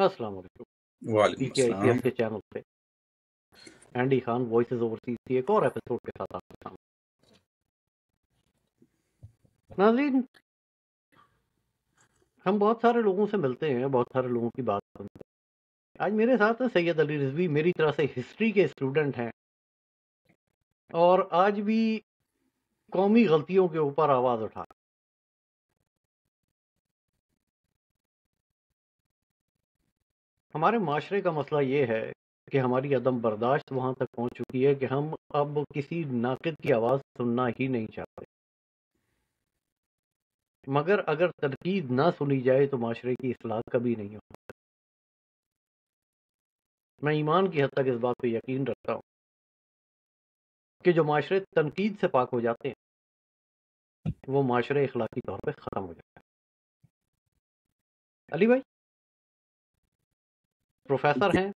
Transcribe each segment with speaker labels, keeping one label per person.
Speaker 1: السلام علیکم
Speaker 2: وعلیکم
Speaker 1: پی ٹی آئی سی
Speaker 2: السلام۔
Speaker 1: ایس کے چینل پہ اینڈی خان وائسز اوورسیز کی ایک اور ایپیسوڈ کے ساتھ آپ کے سامنے ناظرین، ہم بہت سارے لوگوں سے ملتے ہیں، بہت سارے لوگوں کی بات سنتے ہیں۔ آج میرے ساتھ سید علی رضوی، میری طرح سے ہسٹری کے اسٹوڈنٹ ہیں، اور آج بھی قومی غلطیوں کے اوپر آواز اٹھا۔ ہمارے معاشرے کا مسئلہ یہ ہے کہ ہماری عدم برداشت وہاں تک پہنچ چکی ہے کہ ہم اب کسی ناقد کی آواز سننا ہی نہیں چاہتے، مگر اگر تنقید نہ سنی جائے تو معاشرے کی اصلاح کبھی نہیں ہو۔ میں ایمان کی حد تک اس بات پہ یقین رکھتا ہوں کہ جو معاشرے تنقید سے پاک ہو جاتے ہیں وہ معاشرے اخلاقی طور پہ ختم ہو جاتا ہے۔ علی بھائی پروفیسر ہیں،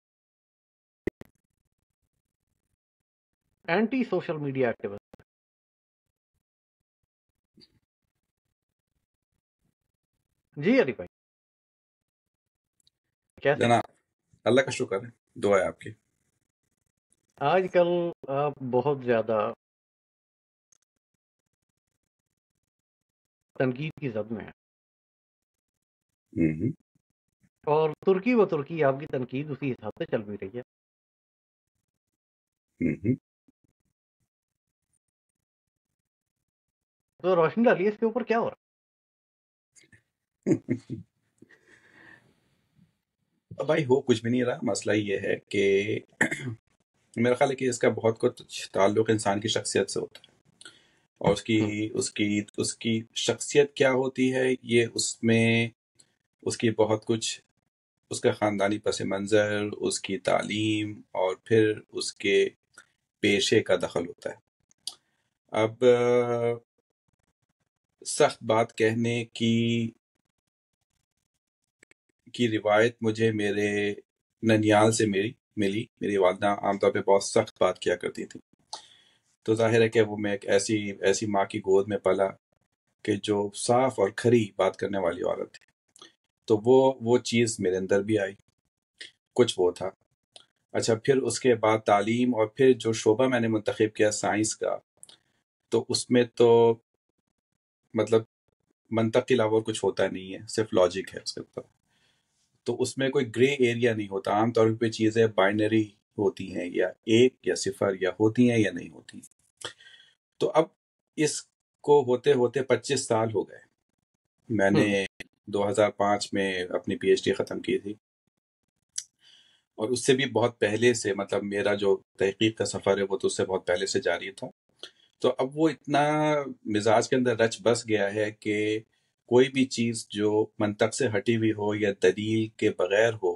Speaker 1: اینٹی سوشل میڈیا ایکٹیوسٹ۔ جی علی بھائی کیسے؟
Speaker 2: جناب اللہ کا شکر ہے، دعا ہے آپ کی۔
Speaker 1: آج کل آپ بہت زیادہ تنقید کی زد میں ہیں،
Speaker 2: ہوں،
Speaker 1: اور ترکی و ترکی آپ کی تنقید اسی حساب سے چل بھی رہی ہے۔
Speaker 2: ہوں۔
Speaker 1: تو روشنی ڈالیے اس کے اوپر کیا ہو رہا
Speaker 2: بھائی ہو کچھ بھی نہیں رہا، مسئلہ یہ ہے کہ میرا خیال ہے کہ اس کا بہت کچھ تعلق انسان کی شخصیت سے ہوتا ہے، اور اس کی شخصیت کیا ہوتی ہے، یہ اس میں اس کی بہت کچھ، اس کا خاندانی پس منظر، اس کی تعلیم، اور پھر اس کے پیشے کا دخل ہوتا ہے۔ اب سخت بات کہنے کی روایت مجھے میرے ننیال سے ملی۔ میری والدہ عام طور پہ بہت سخت بات کیا کرتی تھی، تو ظاہر ہے کہ وہ میں ایک ایسی ماں کی گود میں پلا کہ جو صاف اور کھری بات کرنے والی عورت تھی، تو وہ چیز میرے اندر بھی آئی، کچھ وہ تھا۔ اچھا، پھر اس کے بعد تعلیم، اور پھر جو شعبہ میں نے منتخب کیا سائنس کا، تو اس میں تو مطلب منطق کے علاوہ کچھ ہوتا نہیں ہے، صرف لاجک ہے اس کے اوپر، تو اس میں کوئی گرے ایریا نہیں ہوتا۔ عام طور پہ چیزیں بائنری ہوتی ہیں، یا ایک یا صفر، یا ہوتی ہیں یا نہیں ہوتی۔ تو اب اس کو ہوتے ہوتے 25 سال ہو گئے۔ میں نے 2005 میں اپنی پی ایچ ڈی ختم کی تھی، اور اس سے بھی بہت پہلے سے، مطلب میرا جو تحقیق کا سفر ہے وہ تو اس سے بہت پہلے سے جاری تھا۔ تو اب وہ اتنا مزاج کے اندر رچ بس گیا ہے کہ کوئی بھی چیز جو منطق سے ہٹی ہوئی ہو یا دلیل کے بغیر ہو،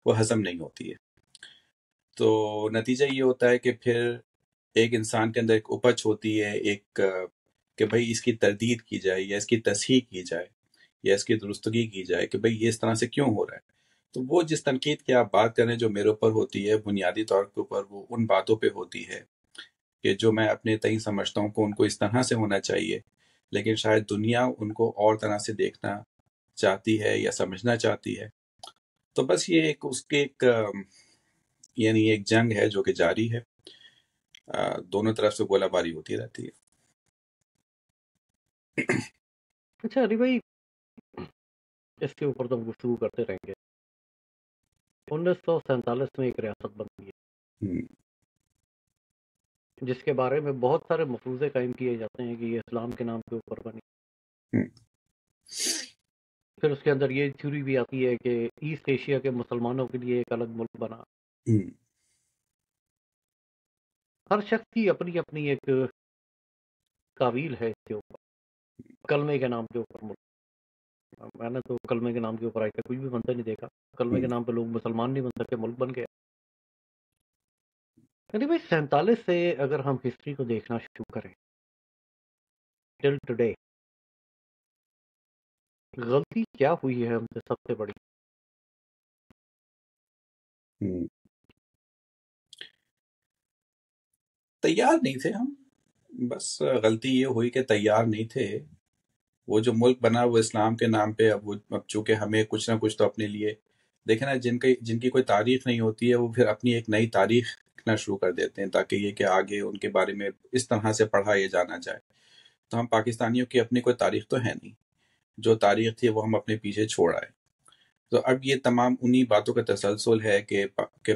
Speaker 2: وہ ہضم نہیں ہوتی ہے۔ تو نتیجہ یہ ہوتا ہے کہ پھر ایک انسان کے اندر ایک اپج ہوتی ہے، ایک کہ بھئی اس کی تردید کی جائے، یا اس کی تصحیح کی جائے، یا اس کی درستگی کی جائے کہ بھئی یہ اس طرح سے کیوں ہو رہا ہے۔ تو وہ جس تنقید کی آپ بات کریں جو میرے اوپر ہوتی ہے، بنیادی طور کے اوپر وہ ان باتوں پہ ہوتی ہے کہ جو میں اپنے تئیں سمجھتا ہوں کہ ان کو اس طرح سے ہونا چاہیے، لیکن شاید دنیا ان کو اور طرح سے دیکھنا چاہتی ہے یا سمجھنا چاہتی ہے۔ تو بس یہ اس کے یعنی ایک جنگ ہے جو کہ جاری ہے، دونوں طرف سے گولہ باری ہوتی رہتی ہے۔
Speaker 1: اچھا علی بھائی، اس کے اوپر تو ہم گفتگو کرتے رہیں گے۔ 1947 میں ایک ریاست بنتی ہے جس کے بارے میں بہت سارے مفروضے قائم کیے جاتے ہیں کہ یہ اسلام کے نام کے اوپر بنی۔ پھر اس کے اندر یہ تھیوری بھی آتی ہے کہ ایسٹ ایشیا کے مسلمانوں کے لیے ایک الگ ملک بنا۔ ہر شخص کی اپنی اپنی ایک تعویل ہے اس کے اوپر، کلمے کے نام کے اوپر ملک۔ میں نے تو کلمے کے نام کے اوپر آج تک کچھ بھی بنتا نہیں دیکھا۔ کلمے کے نام پہ لوگ مسلمان نہیں بن سکتے، ملک بن گیا۔ یعنی بھائی 47 سے اگر ہم ہسٹری کو دیکھنا شروع کریں ٹل ٹوڈے، غلطی کیا ہوئی ہے ہم سے سب سے بڑی؟
Speaker 2: تیار نہیں تھے ہم، بس غلطی یہ ہوئی کہ تیار نہیں تھے۔ وہ جو ملک بنا وہ اسلام کے نام پہ، اب چونکہ ہمیں کچھ نہ کچھ تو اپنے لیے دیکھیں نا، جن کی کوئی تاریخ نہیں ہوتی ہے وہ پھر اپنی ایک نئی تاریخ لکھنا شروع کر دیتے ہیں تاکہ یہ کہ آگے ان کے بارے میں اس طرح سے پڑھا جانا جائے. تو ہم پاکستانیوں کی اپنی کوئی تاریخ تو ہے نہیں، جو تاریخ تھی وہ ہم اپنے پیچھے چھوڑ آئے. تو اب یہ تمام انہی باتوں کا تسلسل ہے کہ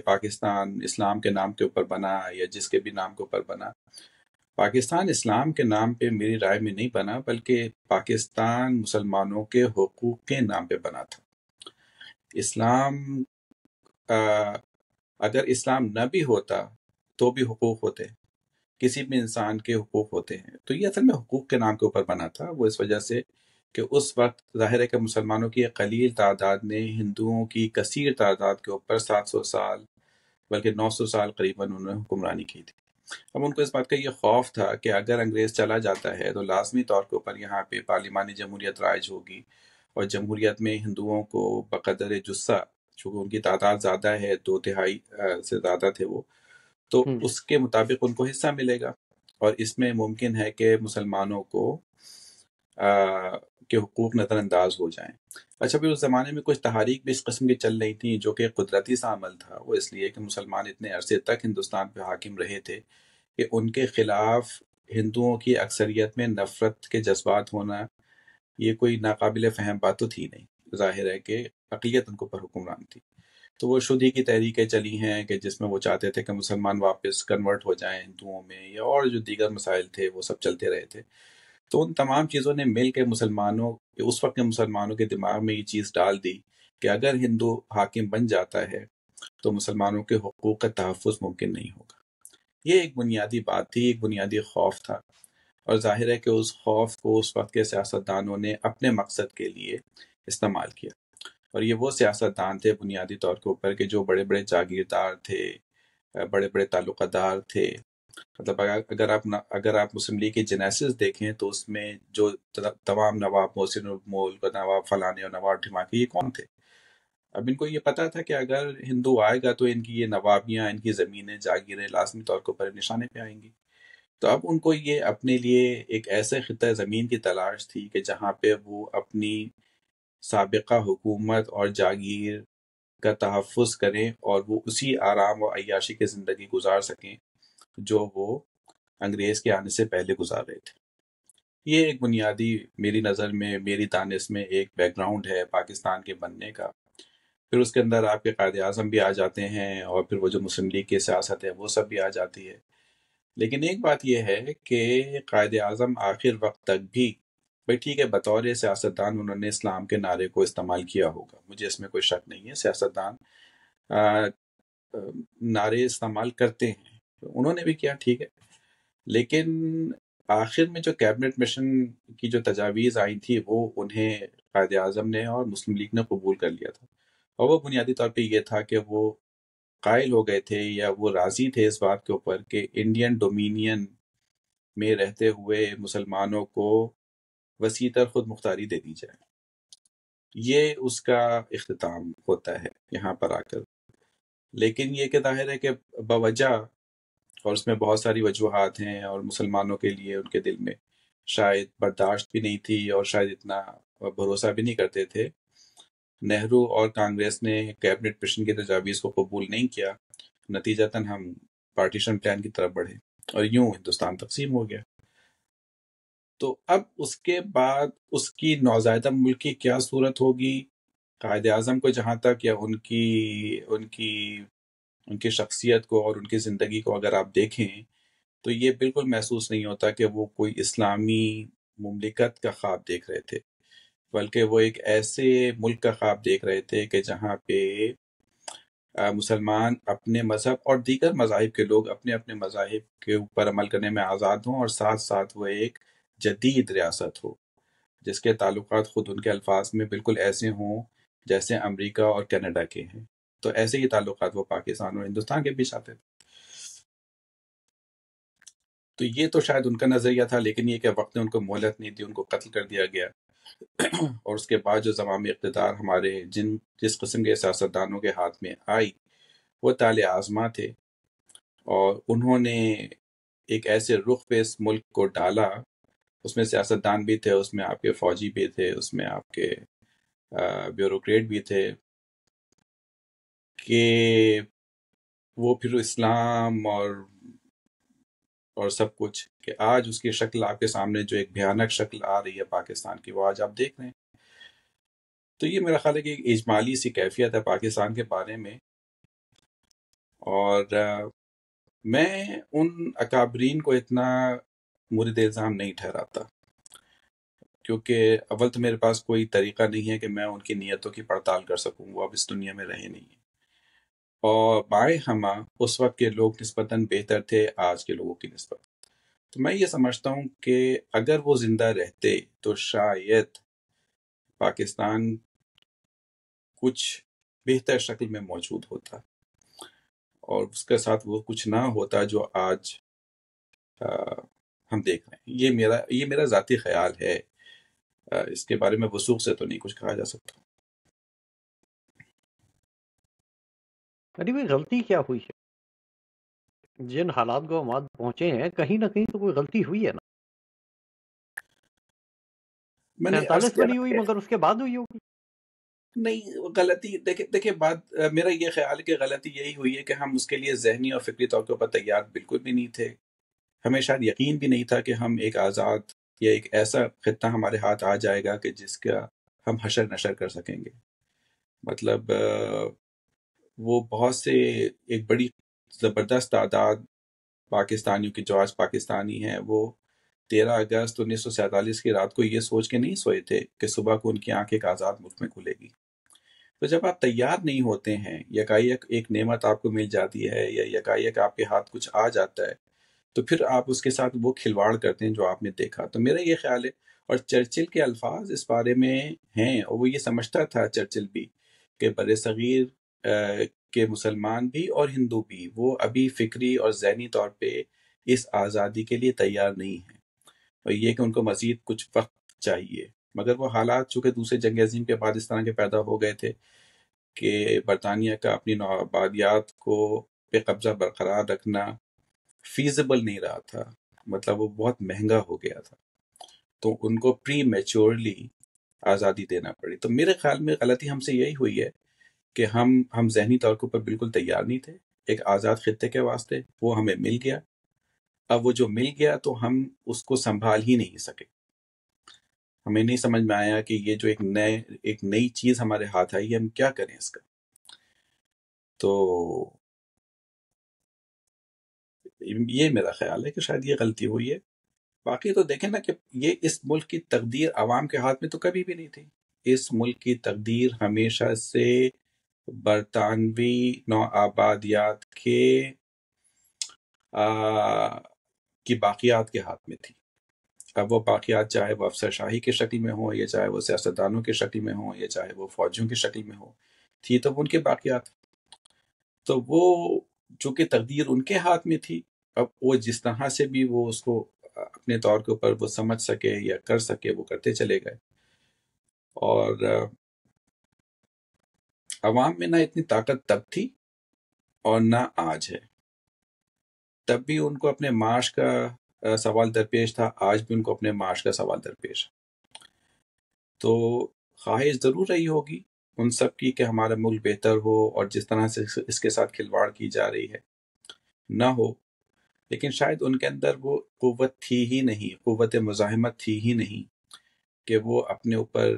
Speaker 2: پاکستان اسلام کے نام کے اوپر بنا یا جس کے بھی نام کے اوپر بنا. پاکستان اسلام کے نام پہ میری رائے میں نہیں بنا، بلکہ پاکستان مسلمانوں کے حقوق کے نام پہ بنا تھا. اسلام اگر اسلام نہ بھی ہوتا تو بھی حقوق ہوتے، کسی بھی انسان کے حقوق ہوتے ہیں. تو یہ اصل میں حقوق کے نام کے اوپر بنا تھا. وہ اس وجہ سے کہ اس وقت ظاہر ہے کہ مسلمانوں کی ایک قلیل تعداد نے ہندوؤں کی کثیر تعداد کے اوپر 700 سال بلکہ 900 سال قریباً انہوں نے حکمرانی کی تھی. اب ان کو اس بات کا یہ خوف تھا کہ اگر انگریز چلا جاتا ہے تو لازمی طور کے اوپر یہاں پہ پارلیمانی جمہوریت رائج ہوگی، اور جمہوریت میں ہندوؤں کو بقدر جثہ، چونکہ ان کی تعداد زیادہ ہے، 2/3 سے زیادہ تھے وہ، تو اس کے مطابق ان کو حصہ ملے گا، اور اس میں ممکن ہے کہ مسلمانوں کو کے حقوق نظر انداز ہو جائیں. اچھا، پھر اس زمانے میں کچھ تحاریک بھی اس قسم کی چل رہی تھیں جو کہ قدرتی سا عمل تھا. وہ اس لیے کہ مسلمان اتنے عرصے تک ہندوستان پہ حاکم رہے تھے کہ ان کے خلاف ہندوؤں کی اکثریت میں نفرت کے جذبات ہونا یہ کوئی ناقابل فہم بات تو تھی نہیں. ظاہر ہے کہ اقلیت ان کو پر حکمران تھی. تو وہ شدھی کی تحریکیں چلی ہیں کہ جس میں وہ چاہتے تھے کہ مسلمان واپس کنورٹ ہو جائیں ہندوؤں میں، یا اور جو دیگر مسائل تھے وہ سب چلتے رہے تھے. تو ان تمام چیزوں نے مل کے اس وقت کے مسلمانوں کے دماغ میں یہ چیز ڈال دی کہ اگر ہندو حاکم بن جاتا ہے تو مسلمانوں کے حقوق کا تحفظ ممکن نہیں ہوگا. یہ ایک بنیادی بات تھی، ایک بنیادی خوف تھا، اور ظاہر ہے کہ اس خوف کو اس وقت کے سیاستدانوں نے اپنے مقصد کے لیے استعمال کیا. اور یہ وہ سیاستدان تھے بنیادی طور کے اوپر کہ جو بڑے بڑے جاگیردار تھے، بڑے بڑے تعلقہ دار تھے. مطلب اگر آپ مسلم لیگ کے جنیسس دیکھیں تو اس میں جو تمام نواب محسن الملک اور نواب فلانے اور نواب ڈھماکے، یہ کون تھے؟ اب ان کو یہ پتا تھا کہ اگر ہندو آئے گا تو ان کی یہ نوابیاں، ان کی زمینیں، جاگیریں لازمی طور کے اوپر نشانے پہ آئیں گی. تو اب ان کو یہ اپنے لیے ایک ایسے خطہ زمین کی تلاش تھی کہ جہاں پہ وہ اپنی سابقہ حکومت اور جاگیر کا تحفظ کریں اور وہ اسی آرام و عیاشی کی زندگی گزار سکیں جو وہ انگریز کے آنے سے پہلے گزار رہے تھے. یہ ایک بنیادی، میری نظر میں، میری دانش میں ایک بیک گراؤنڈ ہے پاکستان کے بننے کا. پھر اس کے اندر آپ کے قائد اعظم بھی آ جاتے ہیں، اور پھر وہ جو مسلم لیگ کی سیاست ہے وہ سب بھی آ جاتی ہے. لیکن ایک بات یہ ہے کہ قائد اعظم آخر وقت تک بھی، بھئی ٹھیک ہے، بطور سیاستدان انہوں نے اسلام کے نعرے کو استعمال کیا ہوگا، مجھے اس میں کوئی شک نہیں ہے. سیاستدان نعرے استعمال کرتے ہیں، انہوں نے بھی کیا، ٹھیک ہے. لیکن آخر میں جو کیبنٹ مشن کی جو تجاویز آئی تھی وہ انہیں قائد اعظم نے اور مسلم لیگ نے قبول کر لیا تھا. اور وہ بنیادی طور پہ یہ تھا کہ وہ قائل ہو گئے تھے یا وہ راضی تھے اس بات کے اوپر کہ انڈین ڈومینین میں رہتے ہوئے مسلمانوں کو وسیع تر خود مختاری دے دی جائے. یہ اس کا اختتام ہوتا ہے یہاں پر آ کر. لیکن یہ کہ ظاہر ہے کہ بوجہ، اور اس میں بہت ساری وجوہات ہیں، اور مسلمانوں کے لیے ان کے دل میں شاید برداشت بھی نہیں تھی اور شاید اتنا بھروسہ بھی نہیں کرتے تھے. نہرو اور کانگریس نے کیبنٹ مشن کی تجاویز کو قبول نہیں کیا، نتیجتاً ہم پارٹیشن پلان کی طرف بڑھے اور یوں ہندوستان تقسیم ہو گیا. تو اب اس کے بعد اس کی نوزائیدہ ملک کی کیا صورت ہوگی؟ قائد اعظم کو جہاں تک، یا ان کی شخصیت کو اور ان کی زندگی کو اگر آپ دیکھیں تو یہ بالکل محسوس نہیں ہوتا کہ وہ کوئی اسلامی مملکت کا خواب دیکھ رہے تھے، بلکہ وہ ایک ایسے ملک کا خواب دیکھ رہے تھے کہ جہاں پہ مسلمان اپنے مذہب اور دیگر مذاہب کے لوگ اپنے اپنے مذاہب کے اوپر عمل کرنے میں آزاد ہوں، اور ساتھ ساتھ وہ ایک جدید ریاست ہو جس کے تعلقات خود ان کے الفاظ میں بالکل ایسے ہوں جیسے امریکہ اور کینیڈا کے ہیں. تو ایسے ہی تعلقات وہ پاکستان اور ہندوستان کے بیچ آتے تھے. تو یہ تو شاید ان کا نظریہ تھا، لیکن یہ کہ وقت نے ان کو مہلت نہیں دی، ان کو قتل کر دیا گیا. اور اس کے بعد جو زمام اقتدار ہمارے جس قسم کے سیاستدانوں کے ہاتھ میں آئی وہ طال آزما تھے، اور انہوں نے ایک ایسے رخ پہ اس ملک کو ڈالا. اس میں سیاستدان بھی تھے، اس میں آپ کے فوجی بھی تھے، اس میں آپ کے بیوروکریٹ بھی تھے، کہ وہ پھر اسلام اور سب کچھ، کہ آج اس کی شکل آپ کے سامنے جو ایک بھیانک شکل آ رہی ہے پاکستان کی، وہ آج آپ دیکھ رہے ہیں۔ تو یہ میرا خیال ہے کہ ایک اجمالی سی کیفیت ہے پاکستان کے بارے میں، اور میں ان اکابرین کو اتنا مورد الزام نہیں ٹھہراتا، کیونکہ اول تو میرے پاس کوئی طریقہ نہیں ہے کہ میں ان کی نیتوں کی پڑتال کر سکوں، وہ اب اس دنیا میں رہے نہیں ہیں، اور بائیں ہمہ اس وقت کے لوگ نسبتاً بہتر تھے آج کے لوگوں کی نسبت۔ تو میں یہ سمجھتا ہوں کہ اگر وہ زندہ رہتے تو شاید پاکستان کچھ بہتر شکل میں موجود ہوتا، اور اس کے ساتھ وہ کچھ نہ ہوتا جو آج ہم دیکھ رہے ہیں۔ یہ میرا ذاتی خیال ہے، اس کے بارے میں وثوق سے تو نہیں کچھ کہا جا سکتا۔
Speaker 1: میں غلطی کیا ہوئی ہے؟ جن حالات کو ہم آج پہنچے ہیں، کہیں نہ کہیں تو کوئی غلطی ہوئی ہے نا۔
Speaker 2: میں نے عرض
Speaker 1: 47
Speaker 2: کیا
Speaker 1: میں نہیں
Speaker 2: نا
Speaker 1: ہوئی
Speaker 2: کہ
Speaker 1: مگر اس کے بعد ہوئی ہوگی۔
Speaker 2: نہیں، غلطی دیکھیں بات میرا یہ خیال ہے کہ غلطی یہی ہوئی ہے کہ ہم اس کے لیے ذہنی اور فکری طور کے اوپر تیار بالکل بھی نہیں تھے۔ ہمیں شاید یقین بھی نہیں تھا کہ ہم ایک آزاد یا ایک ایسا خطہ ہمارے ہاتھ آ جائے گا کہ جس کا ہم حشر نشر کر سکیں گے۔ مطلب وہ بہت سے ایک بڑی زبردست تعداد پاکستانیوں کی جو آج پاکستانی ہیں، وہ 13 اگست 1947 کی رات کو یہ سوچ کے نہیں سوئے تھے کہ صبح کو ان کی آنکھ ایک آزاد ملک میں کھلے گی۔ تو جب آپ تیار نہیں ہوتے ہیں، یکایک ایک نعمت آپ کو مل جاتی ہے یا یکایک آپ کے ہاتھ کچھ آ جاتا ہے، تو پھر آپ اس کے ساتھ وہ کھلواڑ کرتے ہیں جو آپ نے دیکھا۔ تو میرا یہ خیال ہے، اور چرچل کے الفاظ اس بارے میں ہیں، اور وہ یہ سمجھتا تھا چرچل بھی کہ بر صغیر کے مسلمان بھی اور ہندو بھی وہ ابھی فکری اور ذہنی طور پہ اس آزادی کے لیے تیار نہیں ہیں، اور یہ کہ ان کو مزید کچھ وقت چاہیے۔ مگر وہ حالات چونکہ دوسرے جنگ عظیم کے بعد اس طرح کے پیدا ہو گئے تھے کہ برطانیہ کا اپنی نوآبادیات کو پہ قبضہ برقرار رکھنا فیزیبل نہیں رہا تھا، مطلب وہ بہت مہنگا ہو گیا تھا، تو ان کو پری میچورلی آزادی دینا پڑی۔ تو میرے خیال میں غلطی ہم سے یہی ہوئی ہے کہ ہم ذہنی طور کے اوپر بالکل تیار نہیں تھے ایک آزاد خطے کے واسطے۔ وہ ہمیں مل گیا، اب وہ جو مل گیا تو ہم اس کو سنبھال ہی نہیں سکے۔ ہمیں نہیں سمجھ میں آیا کہ یہ جو ایک نئی چیز ہمارے ہاتھ آئی ہے، ہم کیا کریں اس کا۔ تو یہ میرا خیال ہے کہ شاید یہ غلطی ہوئی ہے۔ باقی تو دیکھیں نا کہ یہ اس ملک کی تقدیر عوام کے ہاتھ میں تو کبھی بھی نہیں تھی۔ اس ملک کی تقدیر ہمیشہ سے برطانوی نوآبادیات کی باقیات کے ہاتھ میں تھی۔ اب وہ باقیات چاہے وہ افسر شاہی کی شکل میں ہوں، یا چاہے وہ سیاستدانوں کی شکل میں ہوں، یا چاہے وہ فوجیوں کی شکل میں ہوں، تھی تو ان کے باقیات۔ تو وہ چونکہ تقدیر ان کے ہاتھ میں تھی، اب وہ جس طرح سے بھی وہ اس کو اپنے طور کے اوپر وہ سمجھ سکے یا کر سکے وہ کرتے چلے گئے۔ اور عوام میں نہ اتنی طاقت تب تھی اور نہ آج ہے۔ تب بھی ان کو اپنے معاش کا سوال درپیش تھا، آج بھی ان کو اپنے معاش کا سوال درپیش ہے۔ تو خواہش ضرور رہی ہوگی ان سب کی کہ ہمارا ملک بہتر ہو، اور جس طرح سے اس کے ساتھ کھلواڑ کی جا رہی ہے نہ ہو، لیکن شاید ان کے اندر وہ قوت تھی ہی نہیں، قوت مزاحمت تھی ہی نہیں کہ وہ اپنے اوپر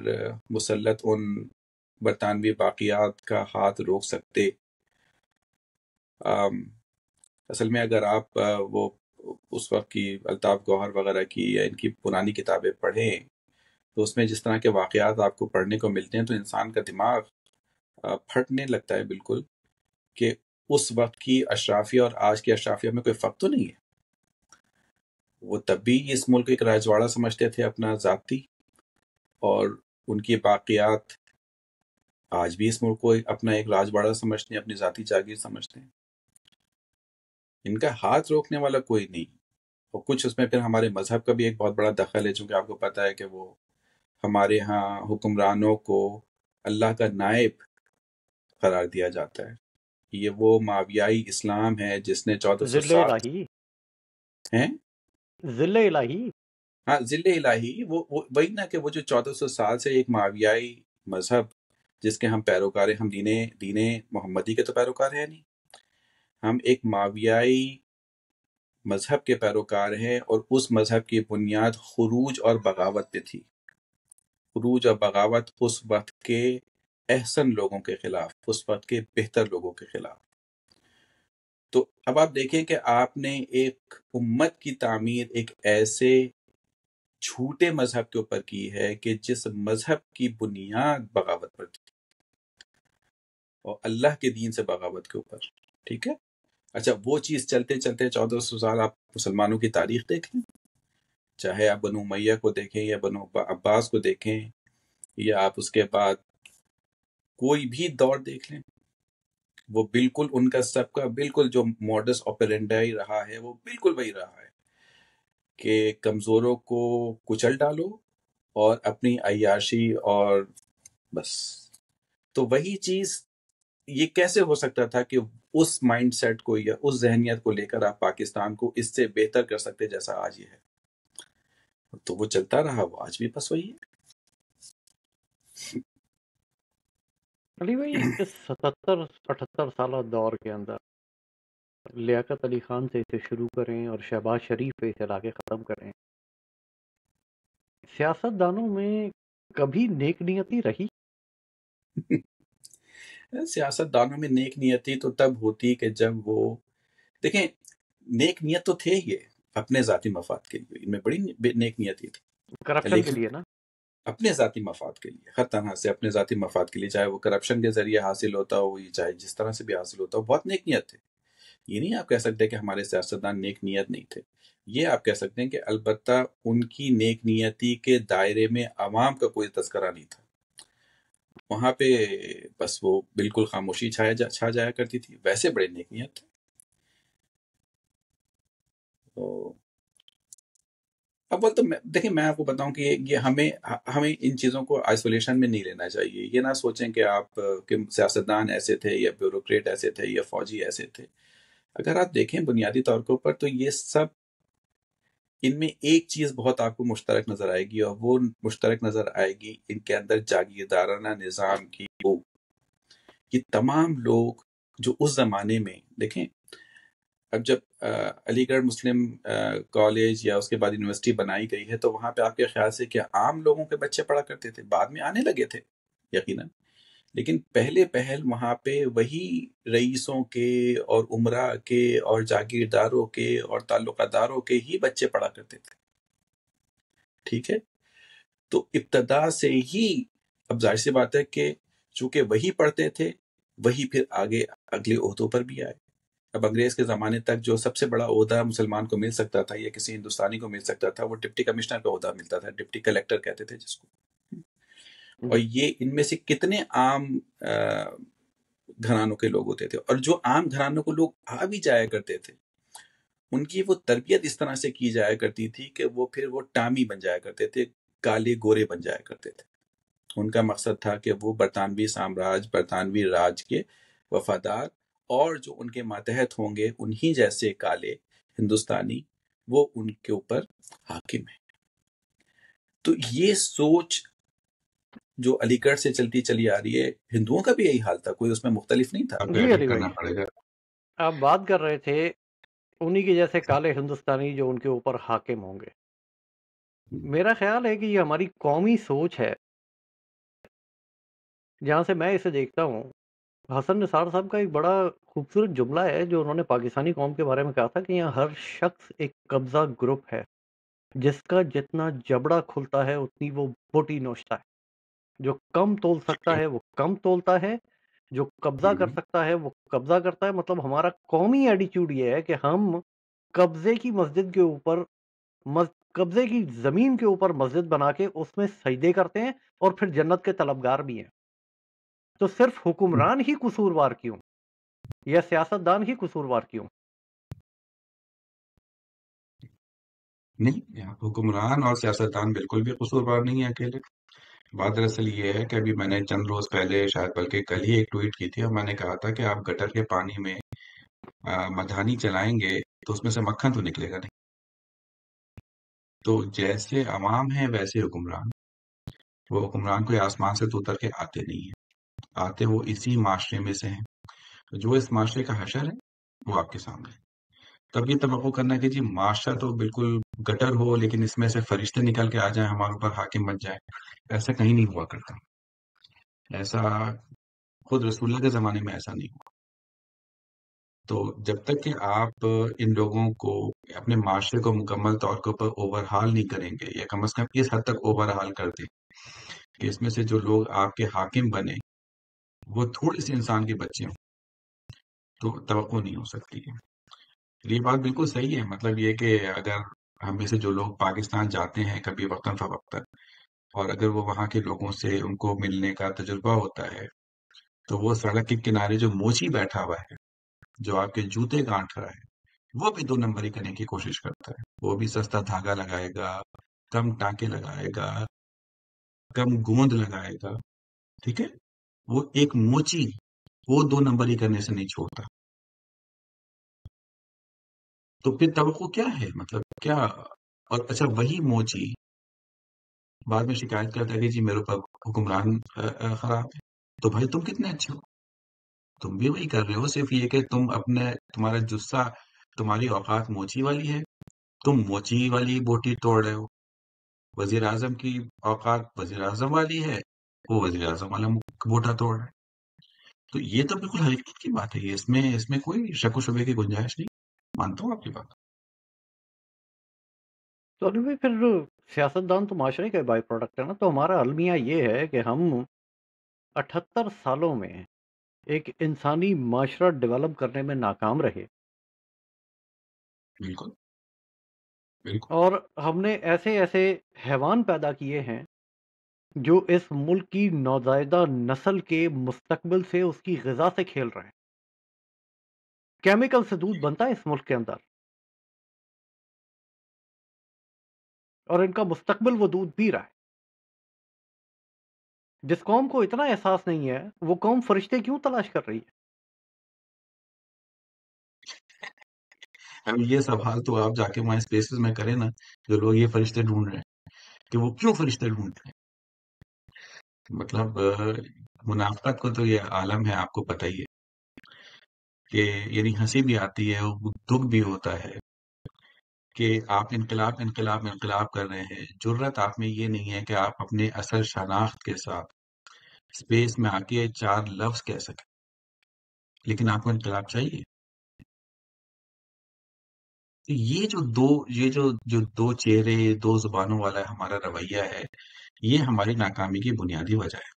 Speaker 2: مسلط ان برطانوی باقیات کا ہاتھ روک سکتے۔ اصل میں اگر آپ وہ اس وقت کی الطاف گوہر وغیرہ کی یا ان کی پرانی کتابیں پڑھیں، تو اس میں جس طرح کے واقعات آپ کو پڑھنے کو ملتے ہیں تو انسان کا دماغ پھٹنے لگتا ہے بالکل، کہ اس وقت کی اشرافیہ اور آج کی اشرافیہ میں کوئی فرق تو نہیں ہے۔ وہ تب بھی اس ملک ایک راجواڑہ سمجھتے تھے اپنا ذاتی، اور ان کی باقیات آج بھی اس ملک کو اپنا ایک راجواڑہ سمجھتے ہیں، اپنی ذاتی جاگیر سمجھتے ہیں۔ ان کا ہاتھ روکنے والا کوئی نہیں۔ اور کچھ اس میں پھر ہمارے مذہب کا بھی ایک بہت بڑا دخل ہے، چونکہ آپ کو پتہ ہے کہ وہ ہمارے ہاں حکمرانوں کو اللہ کا نائب قرار دیا جاتا ہے۔ یہ وہ معاویائی اسلام ہے جس نے 1400
Speaker 1: ذل
Speaker 2: سال
Speaker 1: الہی،
Speaker 2: ہیں،
Speaker 1: ذل الہی۔
Speaker 2: ہاں ذل الہی، وہی نا کہ وہ جو 1400 سال سے ایک معاویائی مذہب جس کے ہم پیروکار ہیں. ہم دین محمدی کے تو پیروکار ہیں نہیں، ہم ایک ماویائی مذہب کے پیروکار ہیں، اور اس مذہب کی بنیاد خروج اور بغاوت پہ تھی. خروج اور بغاوت اس وقت کے احسن لوگوں کے خلاف، اس وقت کے بہتر لوگوں کے خلاف. تو اب آپ دیکھیں کہ آپ نے ایک امت کی تعمیر ایک ایسے جھوٹے مذہب کے اوپر کی ہے کہ جس مذہب کی بنیاد بغاوت پر تھی، اور اللہ کے دین سے بغاوت کے اوپر. ٹھیک ہے، اچھا وہ چیز چلتے چلتے 1400 سال آپ مسلمانوں کی تاریخ دیکھ لیں، چاہے آپ بنو امیہ کو دیکھیں یا بنو عباس کو دیکھیں، یا آپ اس کے بعد کوئی بھی دور دیکھ لیں، وہ بالکل ان کا سب کا بالکل جو موڈس آپرینڈائی رہا ہے وہ بالکل وہی رہا ہے کہ کمزوروں کو کچل ڈالو اور اپنی عیاشی اور بس. تو وہی چیز یہ کیسے ہو سکتا تھا کہ اس مائنڈ سیٹ کو یا اس ذہنیت کو لے کر آپ پاکستان کو اس سے بہتر کر سکتے جیسا آج یہ ہے؟ تو وہ چلتا رہا، وہ آج بھی بس وہی ہے.
Speaker 1: علی بھائی اس 77-78 سالہ دور کے اندر لیاقت علی خان سے اسے شروع کریں اور شہباز شریف پہ اسے لا کے ختم کریں، سیاست دانوں میں کبھی نیک نیتی رہی؟
Speaker 2: سیاست دانوں میں نیک نیتی تو تب ہوتی کہ جب وہ دیکھیں، نیک نیت تو تھے یہ اپنے ذاتی مفاد کے لیے، ان میں بڑی نیک نیتی تھی،
Speaker 1: کرپشن کے
Speaker 2: لیکن
Speaker 1: لیے نا،
Speaker 2: اپنے ذاتی مفاد کے لیے، ہر طرح سے اپنے ذاتی مفاد کے لیے، چاہے وہ کرپشن کے ذریعے حاصل ہوتا ہو یا چاہے جس طرح سے بھی حاصل ہوتا ہو، بہت نیک نیت تھے. یہ نہیں آپ کہہ سکتے کہ ہمارے سیاستدان نیک نیت نہیں تھے، یہ آپ کہہ سکتے ہیں کہ البتہ ان کی نیک نیتی کے دائرے میں عوام کا کوئی تذکرہ نہیں تھا. وہاں پہ بس وہ بالکل خاموشی چھا جایا کرتی تھی. ویسے بڑے نیک نیت تھے. تو اول تو دیکھیں میں آپ کو بتاؤں کہ یہ ہمیں ان چیزوں کو آئسولیشن میں نہیں لینا چاہیے. یہ نہ سوچیں کہ آپ کہ سیاستدان ایسے تھے یا بیوروکریٹ ایسے تھے یا فوجی ایسے تھے. اگر آپ دیکھیں بنیادی طور کے اوپر تو یہ سب، ان میں ایک چیز بہت آپ کو مشترک نظر آئے گی، اور وہ مشترک نظر آئے گی ان کے اندر جاگیردارانہ نظام کی وہ. یہ تمام لوگ جو اس زمانے میں دیکھیں، اب جب علی گڑھ مسلم کالج یا اس کے بعد یونیورسٹی بنائی گئی ہے تو وہاں پہ آپ کے خیال سے کیا عام لوگوں کے بچے پڑھا کرتے تھے؟ بعد میں آنے لگے تھے یقیناً، لیکن پہلے پہل وہاں پہ وہی رئیسوں کے اور عمرا کے اور جاگیرداروں کے اور تعلقہ داروں کے ہی بچے پڑھا کرتے تھے. ٹھیک ہے، تو ابتدا سے ہی اب ظاہر سی بات ہے کہ چونکہ وہی پڑھتے تھے وہی پھر آگے اگلے عہدوں پر بھی آئے. اب انگریز کے زمانے تک جو سب سے بڑا عہدہ مسلمان کو مل سکتا تھا یا کسی ہندوستانی کو مل سکتا تھا وہ ڈپٹی کمشنر کا عہدہ ملتا تھا، ڈپٹی کلیکٹر کہتے تھے جس کو. اور یہ ان میں سے کتنے عام گھرانوں کے لوگ ہوتے تھے، اور جو عام گھرانوں کو لوگ آ بھی جایا کرتے تھے ان کی وہ تربیت اس طرح سے کی جایا کرتی تھی کہ وہ پھر وہ ٹامی بن جایا کرتے تھے، کالے گورے بن جایا کرتے تھے. ان کا مقصد تھا کہ وہ برطانوی سامراج، برطانوی راج کے وفادار، اور جو ان کے ماتحت ہوں گے انہی جیسے کالے ہندوستانی وہ ان کے اوپر حاکم ہیں. تو یہ سوچ جو علی گڑھ سے چلتی چلی آ رہی ہے، ہندوؤں کا بھی یہی حال تھا، کوئی اس میں مختلف نہیں تھا.
Speaker 1: جی علی بھائی آپ بات کر رہے تھے انہی کے جیسے کالے ہندوستانی جو ان کے اوپر حاکم ہوں گے. میرا خیال ہے کہ یہ ہماری قومی سوچ ہے. جہاں سے میں اسے دیکھتا ہوں، حسن نثار صاحب کا ایک بڑا خوبصورت جملہ ہے جو انہوں نے پاکستانی قوم کے بارے میں کہا تھا کہ یہاں ہر شخص ایک قبضہ گروپ ہے، جس کا جتنا جبڑا کھلتا ہے اتنی وہ بوٹی نوچتا ہے. جو کم تول سکتا ہے وہ کم تولتا ہے، جو قبضہ کر سکتا ہے وہ قبضہ کرتا ہے. مطلب ہمارا قومی ایٹیچیوڈ یہ ہے کہ ہم قبضے کی مسجد کے اوپر قبضے کی زمین کے اوپر مسجد بنا کے اس میں سجدے کرتے ہیں اور پھر جنت کے طلبگار بھی ہیں. تو صرف حکمران ہی قصوروار کیوں یا سیاستدان ہی قصوروار کیوں؟
Speaker 2: نہیں، حکمران اور سیاستدان بالکل بھی قصوروار نہیں ہے اکیلے. بات دراصل یہ ہے کہ ابھی میں نے چند روز پہلے، شاید بلکہ کل ہی، ایک ٹویٹ کی تھی اور میں نے کہا تھا کہ آپ گٹر کے پانی میں مدھانی چلائیں گے تو اس میں سے مکھن تو نکلے گا نہیں. تو جیسے عوام ہیں ویسے حکمران، وہ حکمران کوئی آسمان سے تو اتر کے آتے نہیں ہیں. آتے وہ اسی معاشرے میں سے ہیں، جو اس معاشرے کا حشر ہے وہ آپ کے سامنے ہے۔ تب یہ توقع کرنا کہ جی معاشرہ تو بالکل گٹر ہو لیکن اس میں سے فرشتے نکل کے آ جائیں ہمارے اوپر حاکم بن جائیں، ایسا کہیں نہیں ہوا کرتا۔ ایسا خود رسول اللہ کے زمانے میں ایسا نہیں ہوا۔ تو جب تک کہ آپ ان لوگوں کو اپنے معاشرے کو مکمل طور کے اوپر اوور ہال نہیں کریں گے، یا کم از کم اس حد تک اوور ہال کر دیں کہ اس میں سے جو لوگ آپ کے حاکم بنے وہ تھوڑے سے انسان کے بچے ہوں، تو توقع نہیں ہو سکتی ہے۔ یہ بات بالکل صحیح ہے، مطلب یہ کہ اگر ہم میں سے جو لوگ پاکستان جاتے ہیں کبھی وقتاً فوقتاً، اور اگر وہ وہاں کے لوگوں سے ان کو ملنے کا تجربہ ہوتا ہے، تو وہ سڑک کے کنارے جو موچی بیٹھا ہوا ہے، جو آپ کے جوتے گانٹھ رہا ہے، وہ بھی دو نمبری کرنے کی کوشش کرتا ہے۔ وہ بھی سستا دھاگا لگائے گا، کم ٹانکے لگائے گا، کم گوند لگائے گا، ٹھیک ہے؟ وہ ایک موچی وہ دو نمبری کرنے سے نہیں چھوڑتا۔ تو پھر توقع کیا ہے، مطلب کیا؟ اور اچھا وہی موچی بعد میں شکایت کرتا ہے کہ جی میرے اوپر حکمران خراب ہے، تو بھائی تم کتنے اچھے ہو، تم بھی وہی کر رہے ہو، صرف یہ کہ تمہارا جسہ، تمہاری اوقات موچی والی ہے، تم موچی والی بوٹی توڑ رہے ہو۔ وزیر اعظم کی اوقات وزیر اعظم والی ہے، وہ وزیر اعظم والا بوٹا توڑ رہا ہے۔ تو یہ تو بالکل حقیقت کی بات ہے، یہ اس میں کوئی شک و شبے کی گنجائش نہیں، مانتا ہوں آپ کی بات۔
Speaker 1: تو بھائی پھر سیاستدان تو معاشرے کا بائی پروڈکٹ ہے نا، تو ہمارا المیہ یہ ہے کہ ہم 78 سالوں میں ایک انسانی معاشرہ ڈیولپ کرنے میں ناکام رہے،
Speaker 2: بالکل بالکل
Speaker 1: اور ہم نے ایسے ایسے حیوان پیدا کیے ہیں جو اس ملک کی نوزائیدہ نسل کے مستقبل سے، اس کی غذا سے کھیل رہے ہیں۔ کیمیکل سے دودھ بنتا ہے اس ملک کے اندر، اور ان کا مستقبل وہ دودھ پی رہا ہے۔ جس قوم کو اتنا احساس نہیں ہے، وہ قوم فرشتے کیوں تلاش کر رہی ہے؟
Speaker 2: اب یہ سوال تو آپ جا کے وہاں اسپیسز میں کریں نا، جو لوگ یہ فرشتے ڈھونڈ رہے ہیں کہ وہ کیوں فرشتے ڈھونڈ رہے ہیں۔ مطلب منافقت کو تو یہ عالم ہے، آپ کو پتہ ہی ہے کہ یعنی ہنسی بھی آتی ہے اور دکھ بھی ہوتا ہے کہ آپ انقلاب انقلاب انقلاب کر رہے ہیں، جرت آپ میں یہ نہیں ہے کہ آپ اپنے اصل شناخت کے ساتھ اسپیس میں آ کے 4 لفظ کہہ سکیں، لیکن آپ کو انقلاب چاہیے۔ تو یہ جو دو چہرے دو زبانوں والا ہمارا رویہ ہے، یہ ہماری ناکامی کی بنیادی وجہ ہے،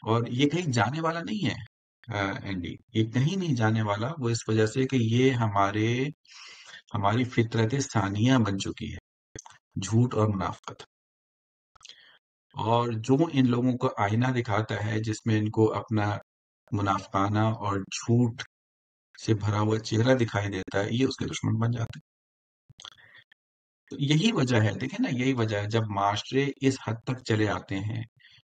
Speaker 2: اور یہ کہیں جانے والا نہیں ہے اینڈی، یہ کہیں نہیں جانے والا، وہ اس وجہ سے کہ یہ ہماری فطرت ثانیہ بن چکی ہے، جھوٹ اور منافقت۔ اور جو ان لوگوں کو آئینہ دکھاتا ہے جس میں ان کو اپنا منافقانہ اور جھوٹ سے بھرا ہوا چہرہ دکھائی دیتا ہے، یہ اس کے دشمن بن جاتے ہیں۔ تو یہی وجہ ہے، دیکھیں نا، یہی وجہ ہے جب معاشرے اس حد تک چلے آتے ہیں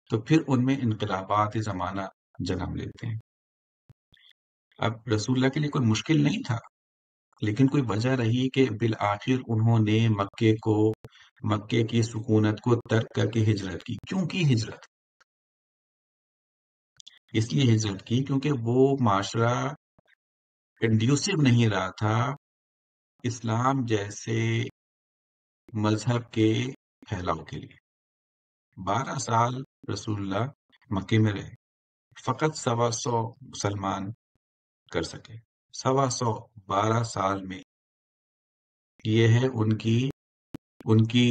Speaker 2: تو پھر ان میں انقلابات زمانہ جنم لیتے ہیں۔ اب رسول اللہ کے لیے کوئی مشکل نہیں تھا، لیکن کوئی وجہ رہی کہ بالآخر انہوں نے مکے کی سکونت کو ترک کر کے ہجرت کی۔ کیوں کی ہجرت؟ اس لیے ہجرت کی کیونکہ وہ معاشرہ کنڈیوسو نہیں رہا تھا اسلام جیسے مذہب کے پھیلاؤ کے لیے۔ 12 سال رسول اللہ مکے میں رہے، فقط 125 مسلمان کر سکے، 125 12 سال میں۔ یہ ہے ان کی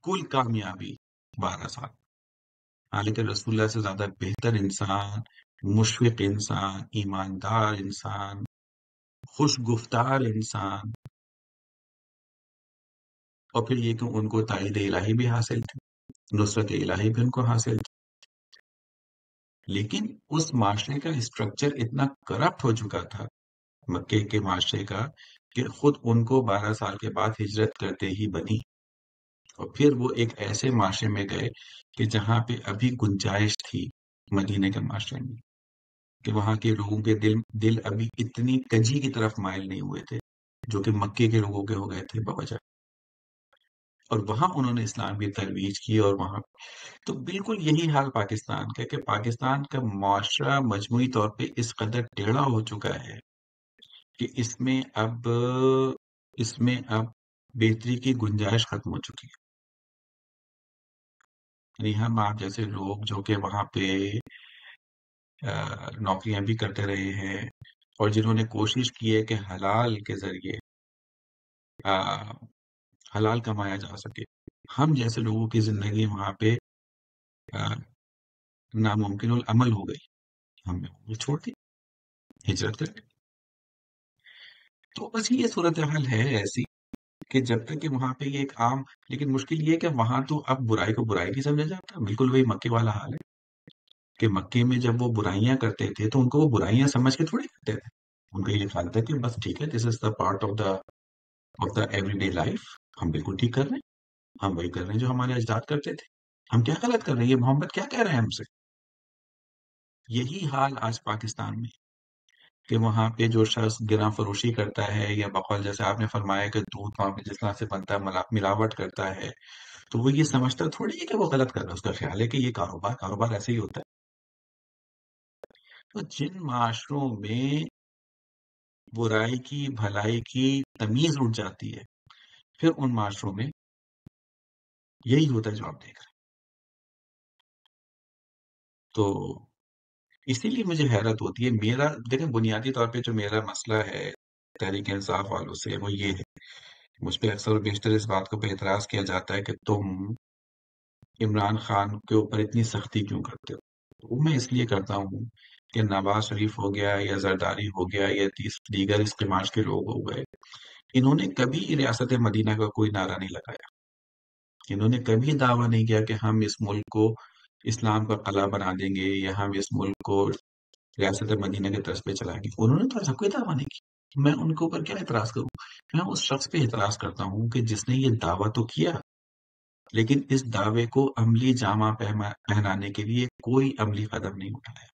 Speaker 2: کل کامیابی، 12 سال۔ حالانکہ رسول اللہ سے زیادہ بہتر انسان، مشفق انسان، ایماندار انسان، خوش گفتار انسان، اور پھر یہ کہ ان کو تائید الہی بھی حاصل تھی، نصرت الہی بھی ان کو حاصل تھی۔ لیکن اس معاشرے کا اسٹرکچر اتنا کرپٹ ہو چکا تھا، مکے کے معاشرے کا، کہ خود ان کو 12 سال کے بعد ہجرت کرتے ہی بنی، اور پھر وہ ایک ایسے معاشرے میں گئے کہ جہاں پہ ابھی گنجائش تھی مدینے کے معاشرے میں، کہ وہاں کے لوگوں کے دل ابھی اتنی کجی کی طرف مائل نہیں ہوئے تھے جو کہ مکے کے لوگوں کے ہو گئے تھے بوجہ۔
Speaker 3: اور وہاں انہوں نے اسلام کی ترویج کی، اور وہاں تو بالکل یہی حال پاکستان کا، کہ پاکستان کا معاشرہ مجموعی طور پہ اس قدر ٹیڑھا ہو چکا ہے کہ اس میں اب بہتری کی گنجائش ختم ہو چکی ہے. یعنی ہم آپ جیسے لوگ جو کہ وہاں پہ نوکریاں بھی کرتے رہے ہیں، اور جنہوں نے کوشش کی ہے کہ حلال کے ذریعے حلال کمایا جا سکے، ہم جیسے لوگوں کی زندگی وہاں پہ ناممکن العمل ہو گئی. ہم نے وہ چھوڑ دی، ہجرت کر دی. تو بس یہ صورتحال ہے ایسی کہ جب تک کہ وہاں پہ یہ ایک عام، لیکن مشکل یہ ہے کہ وہاں تو اب برائی کو برائی نہیں سمجھا جاتا. بالکل وہی مکے والا حال ہے کہ مکے میں جب وہ برائیاں کرتے تھے تو ان کو وہ برائیاں سمجھ کے تھوڑی کرتے تھے. ان کا یہ خیال تھا کہ بس ٹھیک ہے، this is the part of the every day life. ہم بالکل ٹھیک کر رہے ہیں، ہم وہی کر رہے ہیں جو ہمارے اجداد کرتے تھے. ہم کیا غلط کر رہے ہیں؟ یہ محمد کیا کہہ رہے ہیں ہم سے؟ یہی حال آج پاکستان میں، کہ وہاں پہ جو شخص گراں فروشی کرتا ہے، یا بقول جیسے آپ نے فرمایا کہ دودھ وہاں پہ جس طرح سے بنتا ہے ملاوٹ کرتا ہے، تو وہ یہ سمجھتا تھوڑی ہے کہ وہ غلط کر رہا ہے. اس کا خیال ہے کہ یہ کاروبار ایسے ہی ہوتا ہے. تو جن معاشروں میں برائی کی بھلائی کی تمیز اٹھ جاتی ہے، پھر ان معاشروں میں یہی ہوتا ہے جو آپ دیکھ رہے ہیں. تو اسی لیے مجھے حیرت ہوتی ہے. دیکھیں بنیادی طور پہ جو میرا مسئلہ ہے تحریک انصاف والوں سے، وہ یہ ہے، مجھ پہ اکثر و بیشتر اس بات کو پہ اعتراض کیا جاتا ہے کہ تم عمران خان کے اوپر اتنی سختی کیوں کرتے ہو. وہ میں اس لیے کرتا ہوں کہ نواز شریف ہو گیا، یا زرداری ہو گیا، یا دیگر اس قماش کے لوگ ہو گئے، انہوں نے کبھی ریاست مدینہ کا کوئی نعرہ نہیں لگایا. انہوں نے کبھی دعویٰ نہیں کیا کہ ہم اس ملک کو اسلام کا قلعہ بنا دیں گے، یا ہم اس ملک کو ریاست مدینہ کے طرز پہ چلائیں گے. انہوں نے تو ایسا کوئی دعویٰ نہیں کیا. میں ان کے اوپر کیا اعتراض کروں؟ میں اس شخص پہ اعتراض کرتا ہوں کہ جس نے یہ دعویٰ تو کیا، لیکن اس دعوے کو عملی جامہ پہنانے کے لیے کوئی عملی قدم نہیں اٹھایا.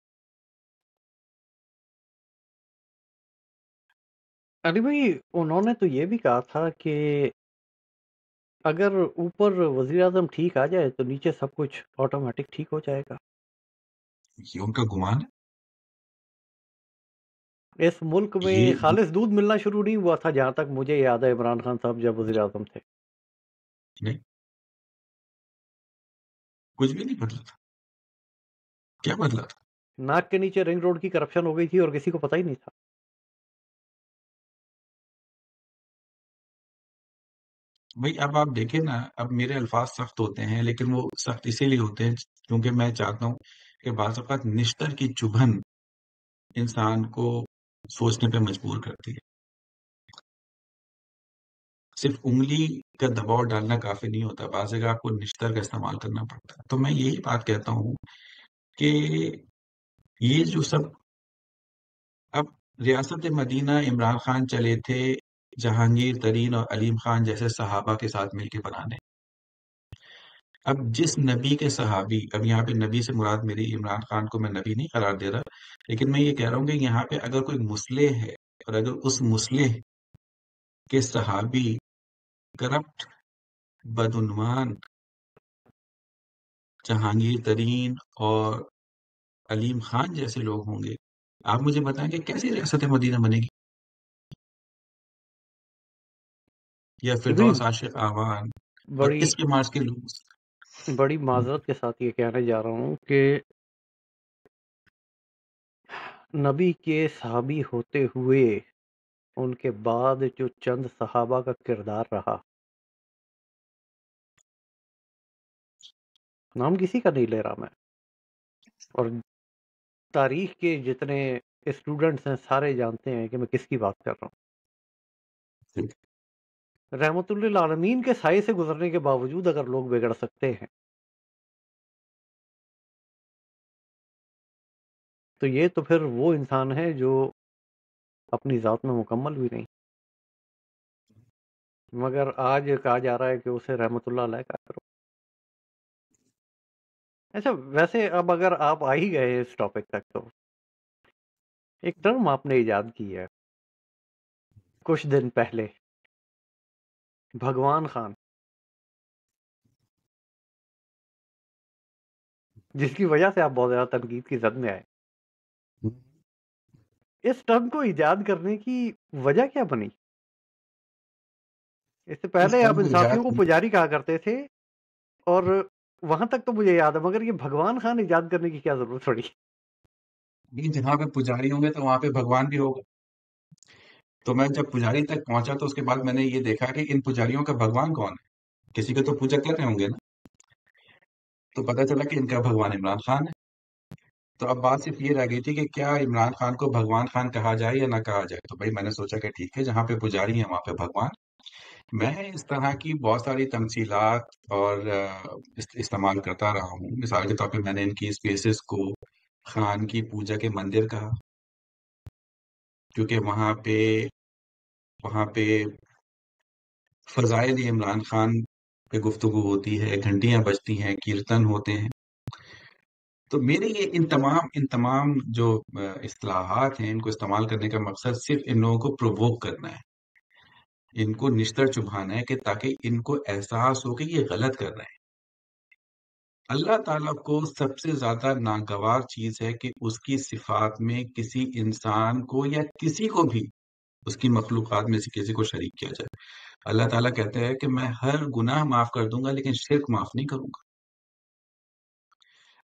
Speaker 1: علی بھائی، انہوں نے تو یہ بھی کہا تھا کہ اگر اوپر وزیر اعظم ٹھیک آ جائے تو نیچے سب کچھ آٹومیٹک ٹھیک ہو جائے گا.
Speaker 3: یہ ان کا گمان ہے.
Speaker 1: اس ملک میں
Speaker 3: یہ
Speaker 1: خالص دودھ ملنا شروع نہیں ہوا تھا جہاں تک مجھے یاد ہے، عمران خان صاحب جب وزیر اعظم تھے.
Speaker 3: نہیں، کچھ بھی نہیں بدلا تھا. کیا بدلا تھا؟
Speaker 1: ناک کے نیچے رنگ روڈ کی کرپشن ہو گئی تھی اور کسی کو پتہ ہی نہیں تھا.
Speaker 3: بھائی اب آپ دیکھیں نا، اب میرے الفاظ سخت ہوتے ہیں، لیکن وہ سخت اسی لیے ہوتے ہیں کیونکہ میں چاہتا ہوں کہ بعض اوقات نشتر کی چبھن انسان کو سوچنے پہ مجبور کرتی ہے. صرف انگلی کا دباؤ ڈالنا کافی نہیں ہوتا، بعض جگہ آپ کو نشتر کا استعمال کرنا پڑتا ہے. تو میں یہی بات کہتا ہوں کہ یہ جو سب، اب ریاست مدینہ عمران خان چلے تھے جہانگیر ترین اور علیم خان جیسے صحابہ کے ساتھ مل کے بنانے. اب جس نبی کے صحابی، اب یہاں پہ نبی سے مراد میری عمران خان کو میں نبی نہیں قرار دے رہا، لیکن میں یہ کہہ رہا ہوں کہ یہاں پہ اگر کوئی مصلح ہے، اور اگر اس مصلح کے صحابی کرپٹ، بدعنوان جہانگیر ترین اور علیم خان جیسے لوگ ہوں گے، آپ مجھے بتائیں کہ کیسی ریاست مدینہ بنے گی؟ یا فردوس عاشق آوان اور
Speaker 1: بڑی
Speaker 3: اس کے مارچ کے لوگ.
Speaker 1: بڑی معذرت کے ساتھ یہ کہنے جا رہا ہوں کہ نبی کے صحابی ہوتے ہوئے ان کے بعد جو چند صحابہ کا کردار رہا، نام کسی کا نہیں لے رہا میں، اور تاریخ کے جتنے اسٹوڈنٹس ہیں سارے جانتے ہیں کہ میں کس کی بات کر رہا ہوں. رحمت للعالمین کے سائے سے گزرنے کے باوجود اگر لوگ بگڑ سکتے ہیں تو یہ تو پھر وہ انسان ہے جو اپنی ذات میں مکمل بھی نہیں، مگر آج کہا جا رہا ہے کہ اسے رحمت اللہ علیہ کا کرو. اچھا، ویسے اب اگر آپ آ ہی گئے اس ٹاپک تک، تو ایک ٹرم آپ نے ایجاد کی ہے کچھ دن پہلے، بھگوان خان. جس کی وجہ سے آپ بہت زیادہ تنقید کی زد میں آئے. اس ٹرم کو ایجاد کرنے کی وجہ کیا بنی؟ اس سے
Speaker 3: اس
Speaker 1: پہلے
Speaker 3: ٹرم
Speaker 1: آپ
Speaker 3: کو
Speaker 1: انصافیوں
Speaker 3: ایجاد
Speaker 1: کو پجاری کہا کرتے تھے، اور وہاں تک تو مجھے یاد ہے، مگر یہ بھگوان خان ایجاد کرنے کی کیا ضرورت پڑی؟
Speaker 3: جہاں پہ پجاری ہوں گے تو وہاں پہ بھگوان بھی ہوگا. تو میں جب پجاری تک پہنچا تو اس کے بعد میں نے یہ دیکھا کہ ان پجاریوں کا بھگوان کون ہے. کسی کو تو پوجا کر رہے ہوں گے نا. تو پتہ چلا کہ ان کا بھگوان عمران خان ہے. تو اب بات صرف یہ رہ گئی تھی کہ کیا عمران خان کو بھگوان خان کہا جائے یا نہ کہا جائے. تو بھائی میں نے سوچا کہ ٹھیک ہے، جہاں پہ پجاری ہیں وہاں پہ بھگوان. میں اس طرح کی بہت ساری تمثیلات اور استعمال کرتا رہا ہوں. مثال کے طور پہ میں نے ان کی اسپیسز کو خان کی پوجا کے مندر کہا، کیونکہ وہاں پہ فضائل عمران خان پہ گفتگو ہوتی ہے، گھنٹیاں بجتی ہیں، کیرتن ہوتے ہیں. تو میرے یہ ان تمام جو اصطلاحات ہیں، ان کو استعمال کرنے کا مقصد صرف ان لوگوں کو پرووک کرنا ہے، ان کو نشتر چبھانا ہے، کہ تاکہ ان کو احساس ہو کہ یہ غلط کر رہے ہیں. اللہ تعالیٰ کو سب سے زیادہ ناگوار چیز ہے کہ اس کی صفات میں کسی انسان کو یا کسی کو بھی اس کی مخلوقات میں سے کسی کو شریک کیا جائے. اللہ تعالیٰ کہتے ہیں کہ میں ہر گناہ معاف کر دوں گا لیکن شرک معاف نہیں کروں گا.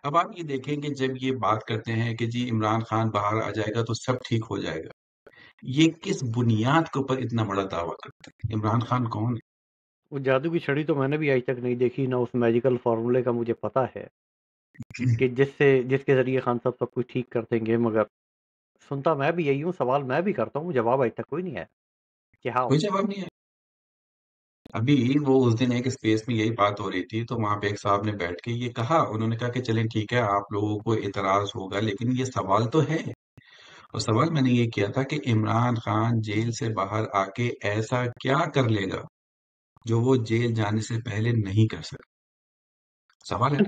Speaker 3: اب آپ یہ دیکھیں کہ جب یہ بات کرتے ہیں کہ جی عمران خان باہر آ جائے گا تو سب ٹھیک ہو جائے گا، یہ کس بنیاد کے اوپر اتنا بڑا دعویٰ کرتے ہیں؟ عمران خان کون ہے؟
Speaker 1: وہ جادو کی چھڑی تو میں نے بھی آج تک نہیں دیکھی، نہ اس میجیکل فارمولے کا مجھے پتا ہے کہ جس کے ذریعے خان صاحب سب کچھ ٹھیک کر دیں گے. مگر سنتا میں بھی یہی ہوں، سوال میں بھی کرتا ہوں، جواب آج تک کوئی نہیں آیا کہ ہاں.
Speaker 3: کوئی جواب نہیں ہے. ابھی وہ اس دن ایک اسپیس میں یہی بات ہو رہی تھی تو وہاں پہ ایک صاحب نے بیٹھ کے یہ کہا، انہوں نے کہا کہ چلیں ٹھیک ہے آپ لوگوں کو اعتراض ہوگا لیکن یہ سوال تو ہے. اور سوال میں نے یہ کیا تھا کہ عمران خان جیل سے باہر آ کے ایسا کیا کر لے گا جو وہ جیل جانے سے پہلے نہیں کر سکا. سوال ہے.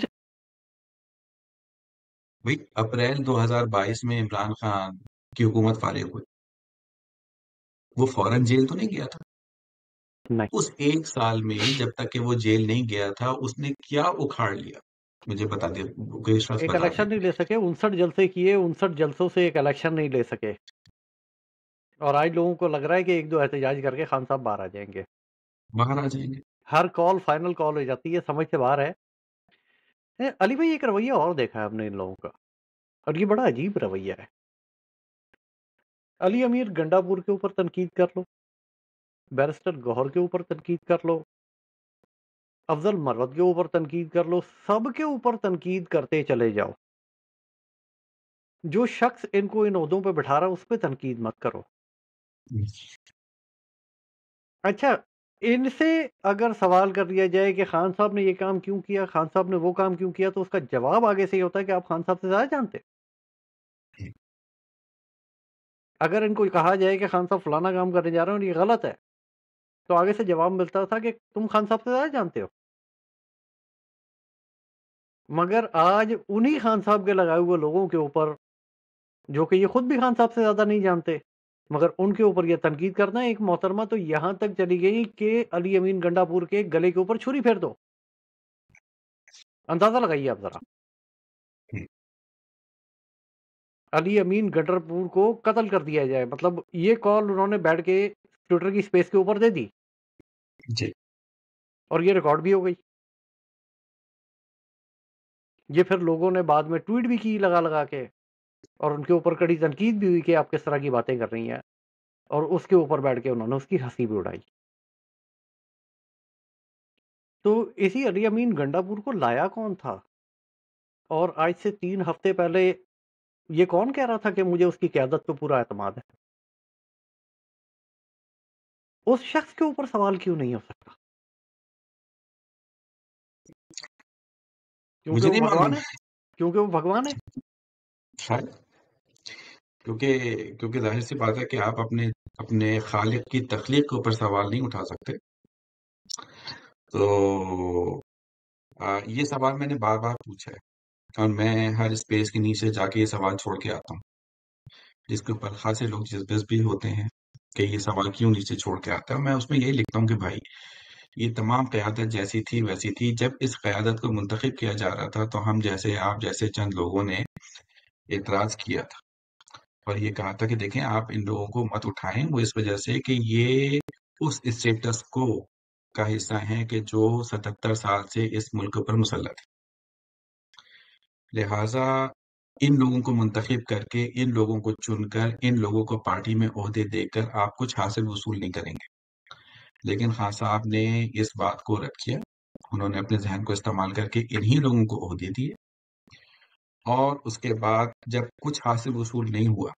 Speaker 3: بھائی اپریل 2022 میں عمران خان کی حکومت فارغ ہوئی، وہ فوراً جیل تو نہیں گیا تھا.
Speaker 1: نہیں،
Speaker 3: اس ایک سال میں جب تک کہ وہ جیل نہیں گیا تھا اس نے کیا اکھاڑ لیا؟ مجھے بتا دے، کوئی شخص
Speaker 1: ایک
Speaker 3: بتا دے.
Speaker 1: الیکشن نہیں لے سکے، 59 جلسے کیے، 59 جلسوں سے ایک الیکشن نہیں لے سکے، اور آج لوگوں کو لگ رہا ہے کہ ایک دو احتجاج کر کے خان صاحب باہر آ جائیں گے.
Speaker 3: باہر آ جائیں گے.
Speaker 1: ہر کال فائنل کال ہو جاتی ہے، سمجھ سے باہر ہے. علی بھائی ایک رویہ اور دیکھا ہے ہم نے ان لوگوں کا، اور یہ بڑا عجیب رویہ ہے. علی امیر گنڈا پور کے اوپر تنقید کر لو، بیرسٹر گوہر کے اوپر تنقید کر لو، افضل مرد کے اوپر تنقید کر لو، سب کے اوپر تنقید کرتے چلے جاؤ. جو شخص ان کو ان عہدوں پہ بٹھا رہا ہے اس پہ تنقید مت کرو. اچھا، ان سے اگر سوال کر دیا جائے کہ خان صاحب نے یہ کام کیوں کیا، خان صاحب نے وہ کام کیوں کیا، تو اس کا جواب آگے سے یہ ہوتا ہے کہ آپ خان صاحب سے زیادہ جانتے. اگر ان کو کہا جائے کہ خان صاحب فلانا کام کرنے جا رہے ہیں اور یہ غلط ہے، تو آگے سے جواب ملتا تھا کہ تم خان صاحب سے زیادہ جانتے ہو. مگر آج انہی خان صاحب کے لگائے ہوئے لوگوں کے اوپر، جو کہ یہ خود بھی خان صاحب سے زیادہ نہیں جانتے، مگر ان کے اوپر یہ تنقید کرنا ہے. ایک محترمہ تو یہاں تک چلی گئی کہ علی امین گنڈا پور کے گلے کے اوپر چھری پھیر دو. اندازہ لگائیے آپ ذرا، علی امین گنڈا پور کو قتل کر دیا جائے. مطلب یہ کال انہوں نے بیٹھ کے ٹویٹر کی سپیس کے اوپر دے دی
Speaker 3: جی.
Speaker 1: اور یہ ریکارڈ بھی ہو گئی. یہ پھر لوگوں نے بعد میں ٹویٹ بھی کی لگا لگا کے، اور ان کے اوپر کڑی تنقید بھی ہوئی کہ آپ کس طرح کی باتیں کر رہی ہیں، اور اس کے اوپر بیٹھ کے انہوں نے اس کی ہنسی بھی اڑائی. تو اسی علی امین گنڈا پور کو لایا کون تھا؟ اور آج سے 3 ہفتے پہلے یہ کون کہہ رہا تھا کہ مجھے اس کی قیادت پہ پورا اعتماد ہے؟ اس شخص کے اوپر سوال کیوں نہیں ہو سکتا؟ کیونکہ
Speaker 3: مجھے
Speaker 1: وہ
Speaker 3: نہیں
Speaker 1: بھگوان
Speaker 3: معلوم.
Speaker 1: ہے. کیونکہ وہ بھگوان ہے.
Speaker 3: شاید کیونکہ ظاہر سی بات ہے کہ آپ اپنے خالق کی تخلیق کے اوپر سوال نہیں اٹھا سکتے. تو یہ سوال میں نے بار بار پوچھا ہے، اور میں ہر اسپیس کے نیچے جا کے یہ سوال چھوڑ کے آتا ہوں، جس کے اوپر خاصے لوگ جذبس بھی ہوتے ہیں کہ یہ سوال کیوں نیچے چھوڑ کے آتا ہے. میں اس میں یہی لکھتا ہوں کہ بھائی یہ تمام قیادت جیسی تھی ویسی تھی. جب اس قیادت کو منتخب کیا جا رہا تھا تو ہم جیسے آپ جیسے چند لوگوں نے اعتراض کیا تھا اور یہ کہا تھا کہ دیکھیں آپ ان لوگوں کو مت اٹھائیں، وہ اس وجہ سے کہ یہ اس اسٹیٹس کو کا حصہ ہیں کہ جو 77 سال سے اس ملک پر مسلط ہے. لہٰذا ان لوگوں کو منتخب کر کے، ان لوگوں کو چن کر، ان لوگوں کو پارٹی میں عہدے دے کر آپ کچھ حاصل وصول نہیں کریں گے. لیکن خان صاحب نے اس بات کو رد کیا. انہوں نے اپنے ذہن کو استعمال کر کے انہی لوگوں کو عہدے دیے، اور اس کے بعد جب کچھ حاصل وصول نہیں ہوا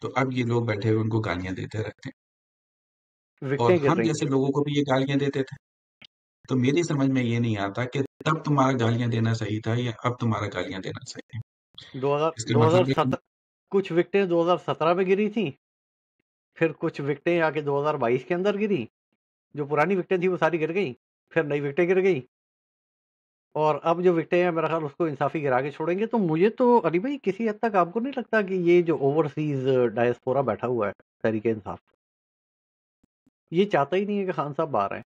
Speaker 3: تو اب یہ لوگ بیٹھے ہوئے ان کو گالیاں دیتے رہتے ہیں، اور
Speaker 1: وکٹیں گر
Speaker 3: ہم
Speaker 1: رہی
Speaker 3: جیسے
Speaker 1: تھیں.
Speaker 3: لوگوں کو بھی یہ گالیاں دیتے تھے. تو میری سمجھ میں یہ نہیں آتا کہ تب تمہارا گالیاں دینا صحیح تھا یا اب تمہارا گالیاں دینا صحیح ہے. اس کا مطلب ہے
Speaker 1: 2017 کچھ وکٹیں 2017 میں گری تھیں، پھر کچھ وکٹیں آ کے 2022 کے اندر گری. جو پرانی وکٹیں تھیں وہ ساری گر گئی، پھر نئی وکٹیں گر گئی، اور اب جو وکٹیں ہیں میرا خیال اس کو انصافی گرا کے چھوڑیں گے. تو مجھے تو علی بھائی کسی حد تک آپ کو نہیں لگتا کہ یہ جو اوورسیز ڈائسپورا بیٹھا ہوا ہے تحریک انصاف، یہ چاہتا ہی نہیں ہے کہ خان صاحب باہر آئیں؟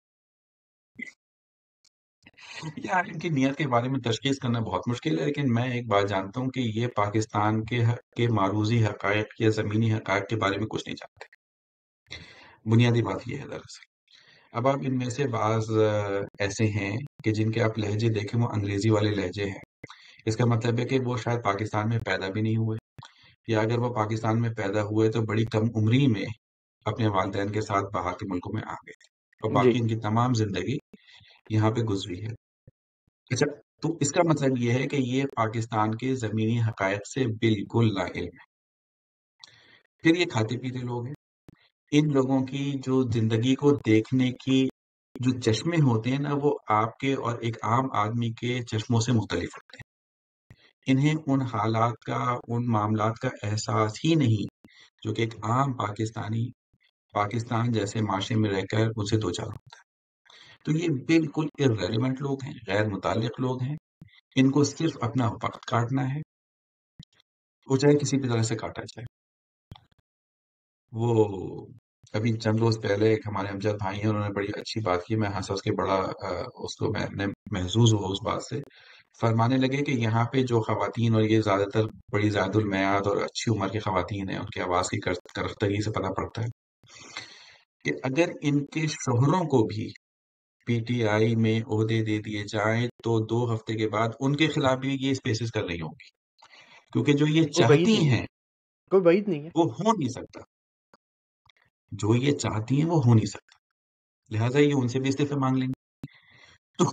Speaker 3: یار ان کی نیت کے بارے میں تشخیص کرنا بہت مشکل ہے، لیکن میں ایک بات جانتا ہوں کہ یہ پاکستان کے معروضی حقائق یا زمینی حقائق کے بارے میں کچھ نہیں جانتے. بنیادی بات یہ ہے دراصل. اب آپ ان میں سے بعض ایسے ہیں کہ جن کے آپ لہجے دیکھیں وہ انگریزی والے لہجے ہیں. اس کا مطلب ہے کہ وہ شاید پاکستان میں پیدا بھی نہیں ہوئے، یا اگر وہ پاکستان میں پیدا ہوئے تو بڑی کم عمری میں اپنے والدین کے ساتھ باہر کے ملکوں میں آ گئے تھے، اور
Speaker 1: جی
Speaker 3: باقی ان کی تمام زندگی یہاں پہ گزری ہے. اچھا، تو اس کا مطلب یہ ہے کہ یہ پاکستان کے زمینی حقائق سے بالکل لا علم ہے. پھر یہ کھاتے پیتے لوگ ہیں. ان لوگوں کی جو زندگی کو دیکھنے کی جو چشمے ہوتے ہیں نا، وہ آپ کے اور ایک عام آدمی کے چشموں سے مختلف ہوتے ہیں. انہیں ان حالات کا، ان معاملات کا احساس ہی نہیں جو کہ ایک عام پاکستانی پاکستان جیسے معاشرے میں رہ کر ان سے دو چار ہوتا ہے. تو یہ بالکل irrelevant لوگ ہیں، غیر متعلق لوگ ہیں. ان کو صرف اپنا وقت کاٹنا ہے، وہ چاہے کسی بھی طرح سے کاٹا جائے. وہ ابھی چند روز پہلے ایک ہمارے امجد بھائی ہیں، انہوں نے بڑی اچھی بات کی. میں ہنس ہنس کے بڑا اس کو میں محظوظ ہوا اس بات سے. فرمانے لگے کہ یہاں پہ جو خواتین، اور یہ زیادہ تر بڑی زائد المیعاد اور اچھی عمر کی خواتین ہیں، ان کی آواز کی کرختگی سے پتہ پڑتا ہے کہ اگر ان کے شوہروں کو بھی پی ٹی آئی میں عہدے دے دیے جائیں تو 2 ہفتے کے بعد ان کے خلاف بھی یہ اسپیسز کر رہی ہوں گی، کیونکہ جو یہ
Speaker 1: کوئی بعید
Speaker 3: چاہتی
Speaker 1: نہیں ہے،
Speaker 3: ہیں
Speaker 1: کوئی بعید نہیں ہے.
Speaker 3: وہ ہو نہیں سکتا. جو یہ چاہتی ہیں وہ ہو نہیں سکتا، لہٰذا یہ ان سے بھی استعفے مانگ لیں گے. تو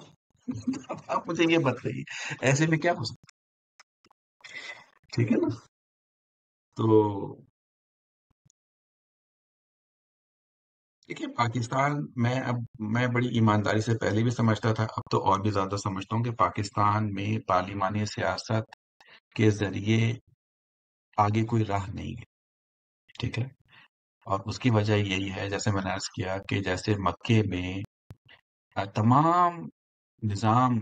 Speaker 3: اب آپ مجھے یہ بتائیے ایسے میں کیا ہو سکتا ہے؟ ٹھیک ہے نا. تو دیکھیے پاکستان، میں بڑی ایمانداری سے پہلے بھی سمجھتا تھا، اب تو اور بھی زیادہ سمجھتا ہوں کہ پاکستان میں پارلیمانی سیاست کے ذریعے آگے کوئی راہ نہیں ہے. ٹھیک ہے، اور اس کی وجہ یہی ہے، جیسے میں نے عرض کیا کہ جیسے مکے میں تمام نظام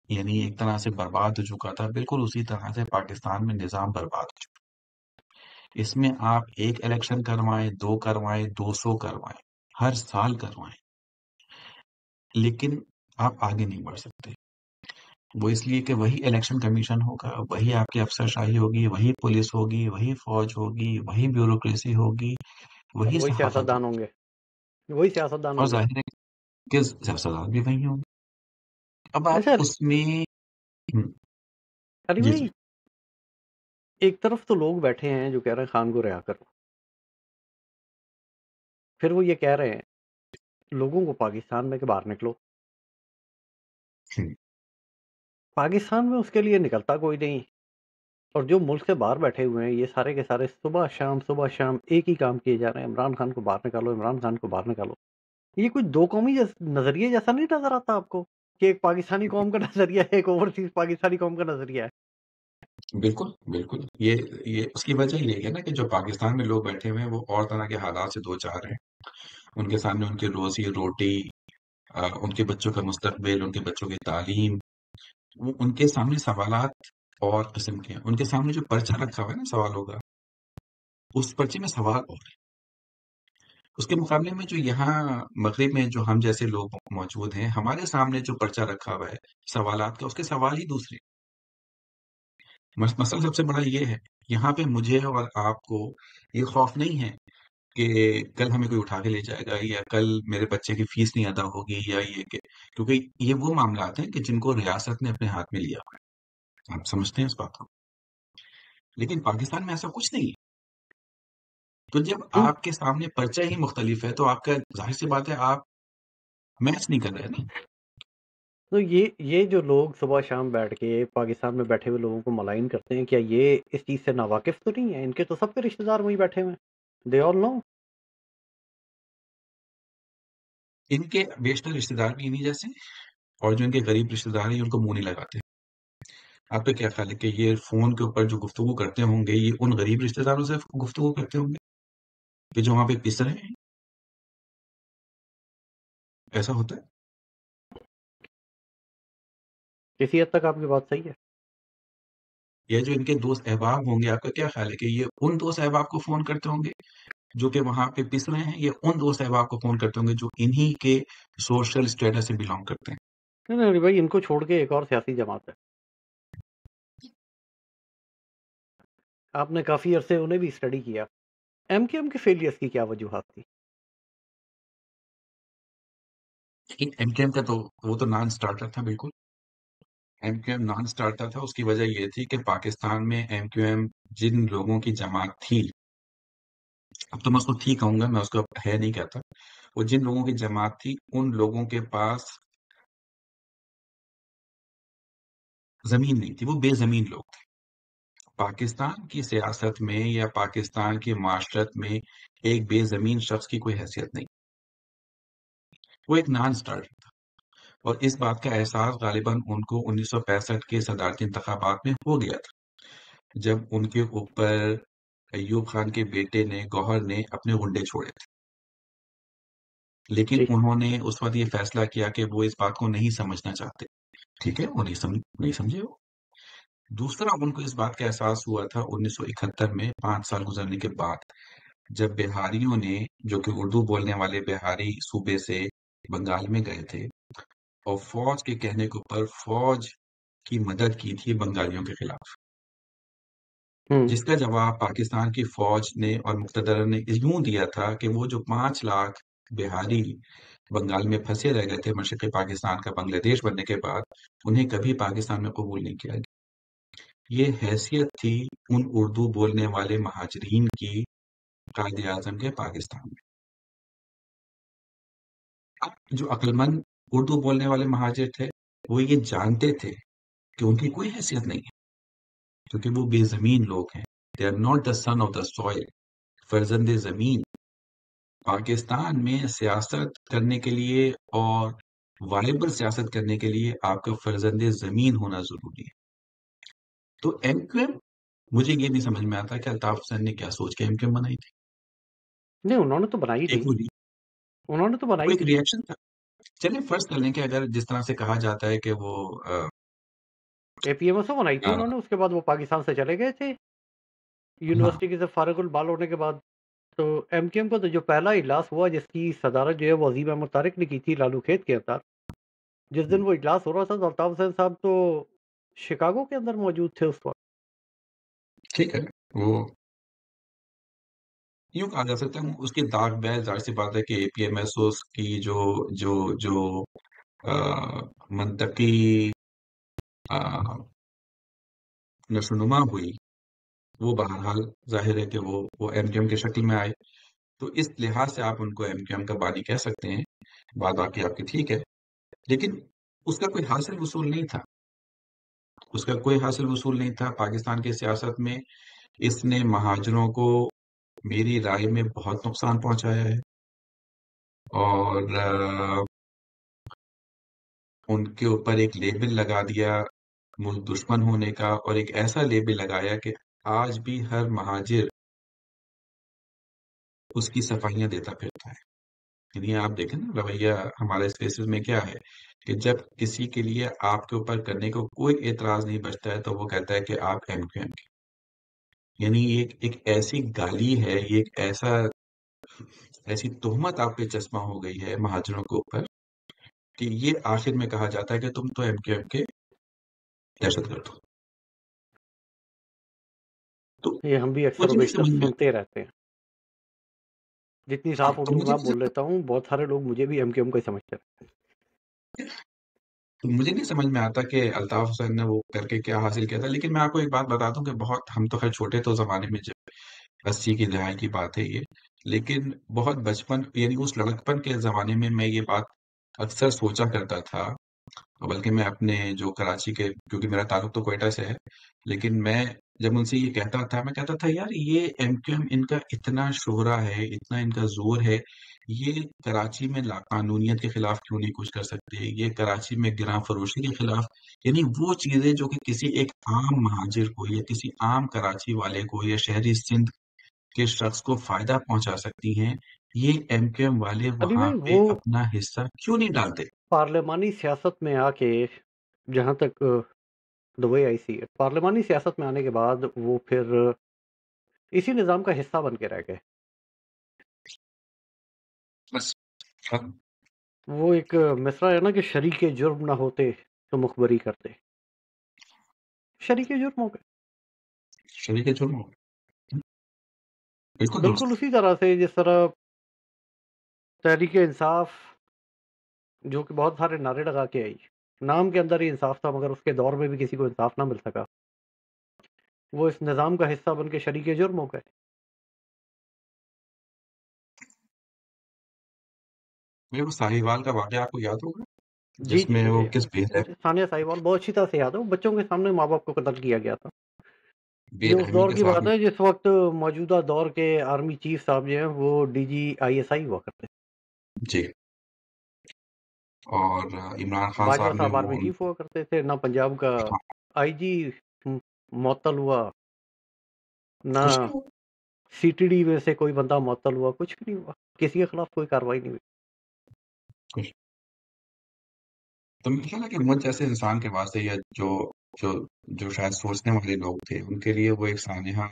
Speaker 3: یعنی ایک طرح سے برباد ہو چکا تھا، بالکل اسی طرح سے پاکستان میں نظام برباد ہو چکا. اس میں آپ 1 الیکشن کروائیں، 2 کروائیں، 200 کروائیں، ہر سال کروائیں، لیکن آپ آگے نہیں بڑھ سکتے. وہ اس لیے کہ وہی الیکشن کمیشن ہوگا، وہی آپ کی افسر شاہی ہوگی، وہی پولیس ہوگی، وہی فوج ہوگی، وہی بیوروکریسی ہوگی، وہی
Speaker 1: وہی
Speaker 3: صحافت
Speaker 1: سیاستدان
Speaker 3: ہوگی،
Speaker 1: ہوں گے، وہی سیاستدان
Speaker 3: اور
Speaker 1: ہوں گے.
Speaker 3: ظاہر ہے کہ سیاستدان بھی وہی ہوں گے. اب آپ
Speaker 1: اچھا
Speaker 3: اس میں
Speaker 1: علی
Speaker 3: جی جی
Speaker 1: بھائی، ایک طرف تو لوگ بیٹھے ہیں جو کہہ رہے ہیں خان کو رہا کرو، پھر وہ یہ کہہ رہے ہیں لوگوں کو پاکستان میں کہ باہر نکلو. پاکستان میں اس کے لیے نکلتا کوئی نہیں، اور جو ملک سے باہر بیٹھے ہوئے ہیں یہ سارے کے سارے صبح شام ایک ہی کام کیے جا رہے ہیں، عمران خان کو باہر نکالو، عمران خان کو باہر نکالو. یہ کوئی دو قومی نظریے جیسا نہیں نظر آتا آپ کو کہ ایک پاکستانی قوم کا نظریہ ہے، ایک اوورسیز پاکستانی قوم کا نظریہ ہے؟
Speaker 3: بالکل بالکل. یہ اس کی وجہ یہ ہے نا کہ جو پاکستان میں لوگ بیٹھے ہوئے ہیں وہ اور طرح کے حالات سے دو چار ہیں. ان کے سامنے ان کی روزی روٹی، ان کے بچوں کا مستقبل، ان کے بچوں کی تعلیم، ان کے سامنے سوالات اور قسم کے ہیں. ان کے سامنے جو پرچہ رکھا ہوا ہے نا سوالوں کا، اس پرچے میں سوال اور ہے. اس کے مقابلے میں جو یہاں مغرب میں جو ہم جیسے لوگ موجود ہیں، ہمارے سامنے جو پرچہ رکھا ہوا ہے سوالات کا، اس کے سوال ہی دوسرے۔ مسئلہ سب سے بڑا یہ ہے، یہاں پہ مجھے اور آپ کو یہ خوف نہیں ہے کہ کل ہمیں کوئی اٹھا کے لے جائے گا، یا کل میرے بچے کی فیس نہیں ادا ہوگی، یا یہ کہ کیونکہ یہ وہ معاملات ہیں کہ جن کو ریاست نے اپنے ہاتھ میں لیا ہوا ہے، آپ سمجھتے ہیں اس بات کو۔ لیکن پاکستان میں ایسا کچھ نہیں ہے۔ تو جب آپ کے سامنے پرچہ ہی مختلف ہے تو آپ کا ظاہر سی بات ہے آپ میچ نہیں کر رہے نا۔
Speaker 1: تو یہ جو لوگ صبح شام بیٹھ کے پاکستان میں بیٹھے ہوئے لوگوں کو ملائن کرتے ہیں، کیا یہ اس چیز سے ناواقف تو نہیں ہے؟ ان کے تو سب کے رشتہ دار وہیں بیٹھے ہوئے ہیں، دے آل نو۔
Speaker 3: ان کے بیشتر رشتہ دار بھی انہی جیسے ہیں، اور جو ان کے غریب رشتہ دار ہیں ان کو منہ نہیں لگاتے۔ آپ کا کیا خیال ہے کہ یہ فون کے اوپر جو گفتگو کرتے ہوں گے یہ ان غریب رشتہ داروں سے گفتگو کرتے ہوں گے کہ جو وہاں پہ پس رہے ہیں؟ ایسا ہوتا ہے؟
Speaker 1: کسی حد تک آپ کی بات صحیح ہے۔
Speaker 3: یا جو ان کے دوست احباب ہوں گے، آپ کا کیا خیال ہے کہ یہ ان دوست احباب کو فون کرتے ہوں گے جو کہ وہاں پہ پس رہے ہیں، یا ان دوست احباب کو فون کرتے ہوں گے جو انہی کے سوشل اسٹیٹس سے بلانگ کرتے ہیں؟
Speaker 1: نہیں نہیں بھائی، ان کو چھوڑ کے ایک اور سیاسی جماعت ہے، آپ نے کافی عرصے انہیں بھی اسٹڈی کیا۔ ایم کیو ایم کے فیلیئرس کی کیا وجوہات تھی؟
Speaker 3: لیکن ایم کیو ایم کا تو وہ تو نان اسٹارٹر تھا، بالکل M Q M non starter تھا۔ اس کی وجہ یہ تھی کہ پاکستان میں ایم کیو ایم جن لوگوں کی جماعت تھی، اب تو میں اس کو ٹھیک کہوں گا، میں اس کو ہے نہیں کہتا، وہ جن لوگوں کی جماعت تھی ان لوگوں کے پاس زمین نہیں تھی، وہ بے زمین لوگ تھے۔ پاکستان کی سیاست میں یا پاکستان کی معاشرت میں ایک بے زمین شخص کی کوئی حیثیت نہیں، وہ ایک نان اسٹارٹر تھا۔ اور اس بات کا احساس غالباً ان کو 1965 کے صدارتی انتخابات میں ہو گیا تھا، جب ان کے اوپر ایوب خان کے بیٹے نے، گوہر نے، اپنے غنڈے چھوڑے تھے۔ لیکن
Speaker 1: جی
Speaker 3: انہوں نے اس وقت یہ فیصلہ کیا کہ وہ اس بات کو نہیں سمجھنا چاہتے۔ ٹھیک ہے، وہ نہیں سمجھے وہ۔ دوسرا، ان کو اس بات کا احساس ہوا تھا 1971 میں، 5 سال گزرنے کے بعد، جب بہاریوں نے، جو کہ اردو بولنے والے بہاری صوبے سے بنگال میں گئے تھے اور فوج کے کہنے کے اوپر فوج کی مدد کی تھی بنگالیوں کے خلاف، جس کا جواب پاکستان کی فوج نے اور مقتدر نے یوں دیا تھا کہ وہ جو 5 لاکھ بہاری بنگال میں پھنسے رہ گئے تھے مشرقی پاکستان کا بنگلہ دیش بننے کے بعد، انہیں کبھی پاکستان میں قبول نہیں کیا گیا۔ یہ حیثیت تھی ان اردو بولنے والے مہاجرین کی قائد اعظم کے پاکستان میں۔ اب جو عقلمند اردو بولنے والے مہاجر تھے وہ یہ جانتے تھے کہ ان کی کوئی حیثیت نہیں ہے، کیونکہ وہ بے زمین لوگ ہیں۔ They are not the son of the soil، فرزند زمین۔ پاکستان میں سیاست کرنے کے لیے اور وائبل سیاست کرنے کے لیے آپ کا فرزند زمین ہونا ضروری ہے۔ تو ایم کیو ایم، مجھے یہ نہیں سمجھ میں آتا کہ الطاف حسین نے کیا سوچ کے ایم کیو ایم بنائی تھی۔
Speaker 1: نہیں، انہوں نے تو بنائی تھی،
Speaker 3: ایک
Speaker 1: انہوں نے تو
Speaker 3: وہ
Speaker 1: بنائی
Speaker 3: ایک
Speaker 1: تھی۔
Speaker 3: ریئیکشن تھا۔ چلیں فرض کر لیں کہ اگر جس طرح سے کہا جاتا ہے کہ وہ
Speaker 1: اے پی ایم ایس او بنائی تھی انہوں نے، اس کے بعد وہ پاکستان سے چلے گئے تھے
Speaker 3: ہاں،
Speaker 1: یونیورسٹی کے سے فارغ البال ہونے کے بعد۔ تو ایم کیو ایم کا تو جو پہلا اجلاس ہوا جس کی صدارت جو ہے وہ عظیم احمد طارق نے کی تھی لالو کھیت کے اندر، جس دن وہ اجلاس ہو رہا تھا تو الطاف حسین صاحب تو شکاگو کے اندر موجود تھے اس وقت۔
Speaker 3: ٹھیک ہے، وہ یوں کہا جا سکتا ہے اس کی داغ بیل، ظاہر سی بات ہے کہ اے پی ایم ایس اوز کی جو منطقی نشو نما ہوئی، وہ بہرحال ظاہر ہے کہ وہ ایم کیو ایم کی شکل میں آئے۔ تو اس لحاظ سے آپ ان کو ایم کیو ایم کا بانی کہہ سکتے ہیں، بات باقی آپ کی ٹھیک ہے، لیکن اس کا کوئی حاصل وصول نہیں تھا، اس کا کوئی حاصل وصول نہیں تھا پاکستان کی سیاست میں۔ اس نے مہاجروں کو میری رائے میں بہت نقصان پہنچایا ہے، اور ان کے اوپر ایک لیبل لگا دیا ملک دشمن ہونے کا، اور ایک ایسا لیبل لگایا کہ آج بھی ہر مہاجر اس کی صفائیاں دیتا پھرتا ہے۔ یعنی آپ دیکھیں نا رویہ ہمارے اسپیسز میں کیا ہے کہ جب کسی کے لیے آپ کے اوپر کرنے کو کوئی اعتراض نہیں بچتا ہے تو وہ کہتا ہے کہ آپ ایم کیو ایم کے، یعنی ایک ایسی گالی ہے، یہ ایک ایسا ایسی تہمت آپ پہ چسپاں ہو گئی ہے مہاجروں کے اوپر کہ یہ آخر میں کہا جاتا ہے کہ تم تو MQM کے دہشت گرد ہو. تو
Speaker 1: یہ ہم بھی اکثر و
Speaker 3: مجھے نہیں
Speaker 1: بیشتر
Speaker 3: سمجھ میں
Speaker 1: سنتے رہتے ہیں. جتنی
Speaker 3: ہاں
Speaker 1: صاف
Speaker 3: تو
Speaker 1: اردو
Speaker 3: مجھے
Speaker 1: میں بول لیتا ہوں، بہت سارے لوگ مجھے بھی MQM کو ہی سمجھتے ہیں.
Speaker 3: تو مجھے نہیں سمجھ میں آتا کہ الطاف حسین نے وہ کر کے کیا حاصل کیا تھا. لیکن میں آپ کو ایک بات بتا دوں کہ بہت ہم تو خیر چھوٹے تو زمانے میں جب 80 کی دہائی کی بات ہے یہ، لیکن بہت بچپن یعنی اس لڑکپن کے زمانے میں یہ بات اکثر سوچا کرتا تھا. بلکہ میں اپنے جو کراچی کے، کیونکہ میرا تعلق تو کوئٹہ سے ہے، لیکن میں جب ان سے یہ کہتا تھا، میں کہتا تھا یار یہ MQM ان کا اتنا شہرا ہے، اتنا ان کا زور ہے، یہ کراچی میں لاقانونیت کے خلاف کیوں نہیں کچھ کر سکتے؟ یہ کراچی میں گراں فروشی کے خلاف، یعنی وہ چیزیں جو کہ کسی ایک عام مہاجر کو یا کسی عام کراچی والے کو یا شہری سندھ کے شخص کو فائدہ پہنچا سکتی ہیں، یہ MQM والے
Speaker 1: علی
Speaker 3: وہاں
Speaker 1: بھائی،
Speaker 3: پہ
Speaker 1: وہ
Speaker 3: اپنا حصہ کیوں نہیں ڈالتے؟
Speaker 1: پارلیمانی سیاست میں آ کے، جہاں تک دبئی آئی سی، پارلیمانی سیاست میں آنے کے بعد وہ پھر اسی نظام کا حصہ بن کے رہ گئے.
Speaker 3: بس
Speaker 1: وہ ایک مصرع ہے نا کہ شریک جرم نہ ہوتے تو مخبری کرتے. شریک جرم ہو گئے.
Speaker 3: شریک جرم ہو گئے. بالکل درست.
Speaker 1: بالکل اسی طرح سے جس طرح تحریک انصاف، جو کہ بہت سارے نعرے لگا کے آئی، نام کے اندر ہی انصاف تھا مگر اس کے دور میں بھی کسی کو انصاف نہ مل سکا، وہ اس نظام کا حصہ بن کے شریک جرم ہو گئے.
Speaker 3: وہ ساہیوال کا واقعہ آپ کو یاد ہوگا،
Speaker 1: جی
Speaker 3: جس
Speaker 1: جی،
Speaker 3: میں وہ
Speaker 1: مجھے
Speaker 3: کس بے
Speaker 1: ثانیہ ساہیوال بہت اچھی طرح سے یاد ہے. وہ بچوں کے سامنے ماں باپ کو قتل کیا گیا تھا. یہ اس
Speaker 3: رحمی
Speaker 1: دور
Speaker 3: کے
Speaker 1: کی
Speaker 3: ساتھ
Speaker 1: بات ہے جس وقت موجودہ دور کے آرمی چیف صاحب جو ہیں وہ DG ISI ہوا کرتے.
Speaker 3: جی، اور عمران خان
Speaker 1: باجوہ
Speaker 3: صاحب نے
Speaker 1: صاحب
Speaker 3: وہ
Speaker 1: آرمی چیف ہوا کرتے تھے. نہ پنجاب کا IG معطل ہوا، نہ
Speaker 3: کچھ نہیں ہوا.
Speaker 1: CTD میں سے کوئی بندہ معطل ہوا، کچھ بھی نہیں ہوا. کسی کے خلاف کوئی کارروائی نہیں ہوئی.
Speaker 3: کچھ تو میرا خیال ہے کہ مجھ جیسے انسان کے واسطے یا جو جو جو شاید سوچنے والے لوگ تھے ان کے لیے وہ ایک سانحہ،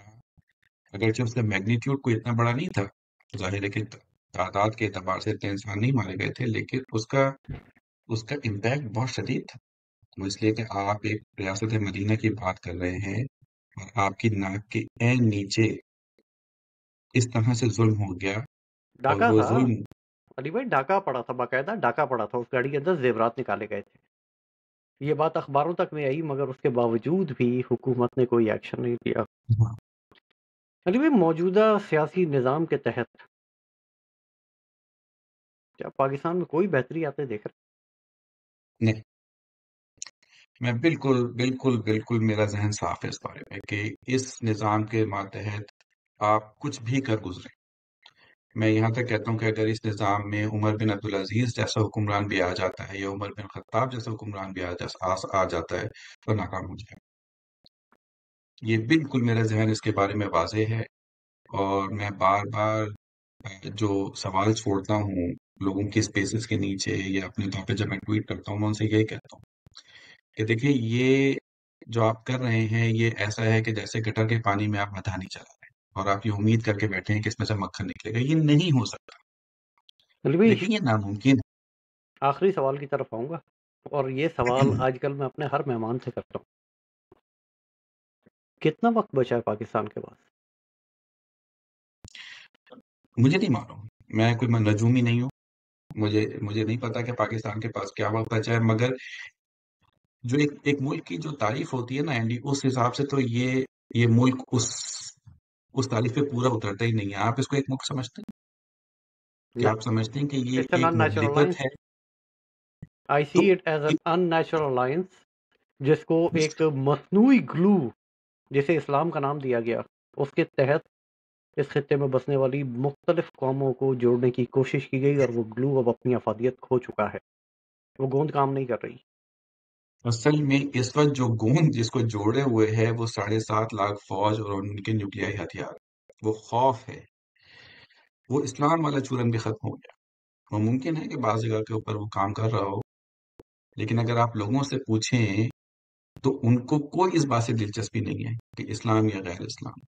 Speaker 3: اگرچہ اس کا میگنیٹیوڈ کوئی اتنا بڑا نہیں تھا، ظاہر ہے کہ تعداد کے اعتبار سے اتنے انسان نہیں مارے گئے تھے، لیکن اس کا امپیکٹ بہت شدید تھا. وہ اس لیے کہ آپ ایک ریاست مدینہ کی بات کر رہے ہیں اور آپ کی ناک کے عین نیچے اس طرح سے ظلم ہو گیا. اور
Speaker 1: ڈاکہ
Speaker 3: وہ
Speaker 1: تھا
Speaker 3: ظلم
Speaker 1: علی بھائی، ڈاکہ پڑا تھا، باقاعدہ ڈاکہ پڑا تھا. اس گاڑی کے اندر زیورات نکالے گئے تھے. یہ بات اخباروں تک میں آئی مگر اس کے باوجود بھی حکومت نے کوئی ایکشن نہیں لیا. علی بھائی، موجودہ سیاسی نظام کے تحت کیا پاکستان میں کوئی بہتری آتے دیکھ رہے؟
Speaker 3: نہیں، میں بالکل بالکل بالکل میرا ذہن صاف ہے اس بارے میں کہ اس نظام کے ماتحت آپ کچھ بھی کر گزرے. میں یہاں تک کہتا ہوں کہ اگر اس نظام میں عمر بن عبدالعزیز جیسا حکمران بھی آ جاتا ہے یا عمر بن خطاب جیسا حکمران بھی آ جاتا ہے تو ناکام ہو جائے. یہ بالکل میرا ذہن اس کے بارے میں واضح ہے. اور میں بار بار جو سوال چھوڑتا ہوں لوگوں کی اسپیسز کے نیچے یا اپنے طور پہ جب میں ٹویٹ کرتا ہوں میں ان سے یہی کہتا ہوں کہ دیکھیں یہ جو آپ کر رہے ہیں یہ ایسا ہے کہ جیسے گٹر کے پانی میں آپ مدھانی چلا رہے ہیں اور آپ یہ امید کر کے بیٹھے ہیں کہ اس میں سے مکھن نکلے گا. یہ نہیں ہو سکتا.
Speaker 1: علی بھائی،
Speaker 3: دیکھیں یہ ناممکن ہے.
Speaker 1: آخری سوال کی طرف آؤں گا، اور یہ سوال آج کل میں اپنے ہر مہمان سے کرتا ہوں. کتنا وقت بچا ہے پاکستان کے پاس؟
Speaker 3: مجھے نہیں معلوم، میں کوئی نجومی نہیں ہوں. مجھے نہیں پتا کہ پاکستان کے پاس کیا وقت بچا ہے، مگر جو ایک ملک کی جو تعریف ہوتی ہے نا اینڈی، اس حساب سے تو یہ ملک اس تعریف پہ پورا اترتا ہی نہیں ہے. آپ اس کو ایک ملک سمجھتے ہیں؟
Speaker 1: نہ،
Speaker 3: کیا آپ سمجھتے ہیں کہ یہ
Speaker 1: اٹس این
Speaker 3: ایک
Speaker 1: ان نیچرل
Speaker 3: مملکت
Speaker 1: الائنس.
Speaker 3: ہے؟
Speaker 1: آئی سی
Speaker 3: تو
Speaker 1: it as an in natural alliance, جس کو ایک مصنوعی گلو جسے اسلام کا نام دیا گیا، اس کے تحت اس خطے میں بسنے والی مختلف قوموں کو جوڑنے کی کوشش کی گئی، اور وہ گلو اب اپنی افادیت کھو چکا ہے. وہ گوند کام نہیں کر رہی.
Speaker 3: اصل میں اس وقت جو گوند جس کو جوڑے ہوئے ہے وہ 7.5 لاکھ فوج اور ان کے نیوکلیائی ہتھیار. وہ خوف ہے. وہ اسلام والا چورن بھی ختم ہو گیا. وہ ممکن ہے کہ بعض جگہ کے اوپر وہ کام کر رہا ہو، لیکن اگر آپ لوگوں سے پوچھیں تو ان کو کوئی اس بات سے دلچسپی نہیں ہے کہ اسلام یا غیر اسلام.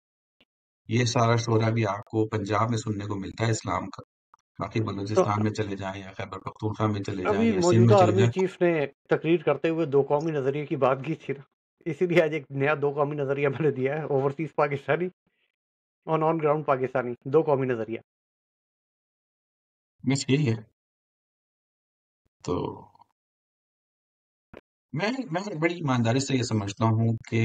Speaker 3: یہ سارا شعرہ بھی آپ کو پنجاب میں سننے کو ملتا ہے اسلام کا، باقی
Speaker 1: تو
Speaker 3: بلوچستان میں چلے جائیں یا خیبر پختونخوا میں چلے جائیں
Speaker 1: ابھی
Speaker 3: یا سندھ
Speaker 1: موجودہ
Speaker 3: میں چلے
Speaker 1: آرمی
Speaker 3: جائیں.
Speaker 1: چیف نے تقریر کرتے ہوئے دو قومی نظریے کی بات کی تھی نا، اسی لیے آج ایک نیا دو قومی نظریہ میں نے دیا ہے، اوورسیز پاکستانی اور آن گراؤنڈ پاکستانی، دو قومی نظریہ.
Speaker 3: بس یہی ہے. تو میں بڑی ایمانداری سے یہ سمجھتا ہوں کہ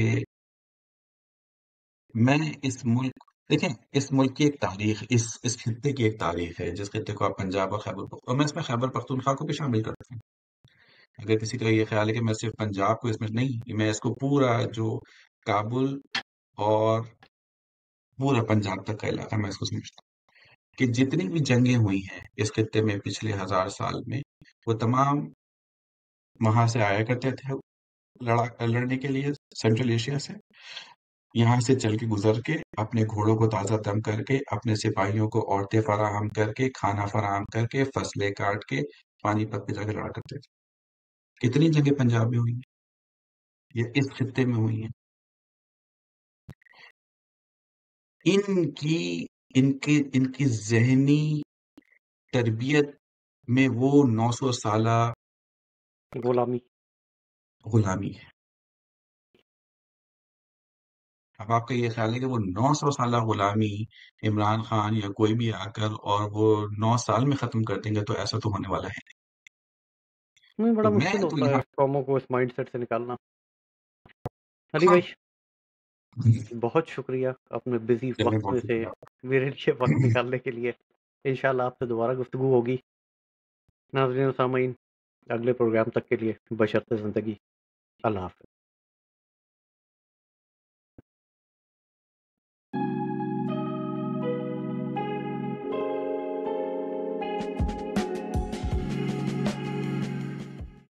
Speaker 3: میں اس ملک دیکھیں، اس ملک کی ایک تاریخ، اس خطے کی ایک تاریخ ہے، جس خطے کو آپ پنجاب اور خیبر اور میں اس میں خیبر پختونخوا کو بھی شامل کرتا ہوں. اگر کسی کا یہ خیال ہے کہ میں صرف پنجاب کو اس میں نہیں، میں اس کو پورا جو کابل اور پورا پنجاب تک کا علاقہ میں اس کو سمجھتا ہوں کہ جتنی بھی جنگیں ہوئی ہیں اس خطے میں پچھلے 1000 سال میں، وہ تمام وہاں سے آیا کرتے تھے لڑنے کے لیے سینٹرل ایشیا سے. یہاں سے چل کے گزر کے اپنے گھوڑوں کو تازہ دم کر کے، اپنے سپاہیوں کو عورتیں فراہم کر کے، کھانا فراہم کر کے، فصلیں کاٹ کے پانی پت پہ جا کے لڑا کرتے تھے. کتنی جنگیں پنجاب میں ہوئی ہیں یا اس خطے میں ہوئی ہیں. ان کی ذہنی تربیت میں وہ 900 سالہ
Speaker 1: غلامی.
Speaker 3: غلامی ہے. اب آپ کا یہ خیال ہے کہ وہ 900 سالہ غلامی عمران خان یا کوئی بھی آ کر اور وہ 9 سال میں ختم کر دیں گے، تو ایسا تو ہونے والا ہے.
Speaker 1: میں بڑا
Speaker 3: تو میں
Speaker 1: مشکل
Speaker 3: تو
Speaker 1: ہوتا
Speaker 3: یہاں
Speaker 1: ہے قوموں کو اس مائنڈ سیٹ سے نکالنا. علی بھائی بہت شکریہ اپنے بزی
Speaker 3: چلیں
Speaker 1: وقت
Speaker 3: بہت
Speaker 1: میں سے
Speaker 3: شکریہ.
Speaker 1: میرے لیے وقت نکالنے کے لیے. انشاءاللہ آپ سے دوبارہ گفتگو ہوگی. ناظرین و سامعین، اگلے پروگرام تک کے لیے بشرط زندگی، اللہ حافظ.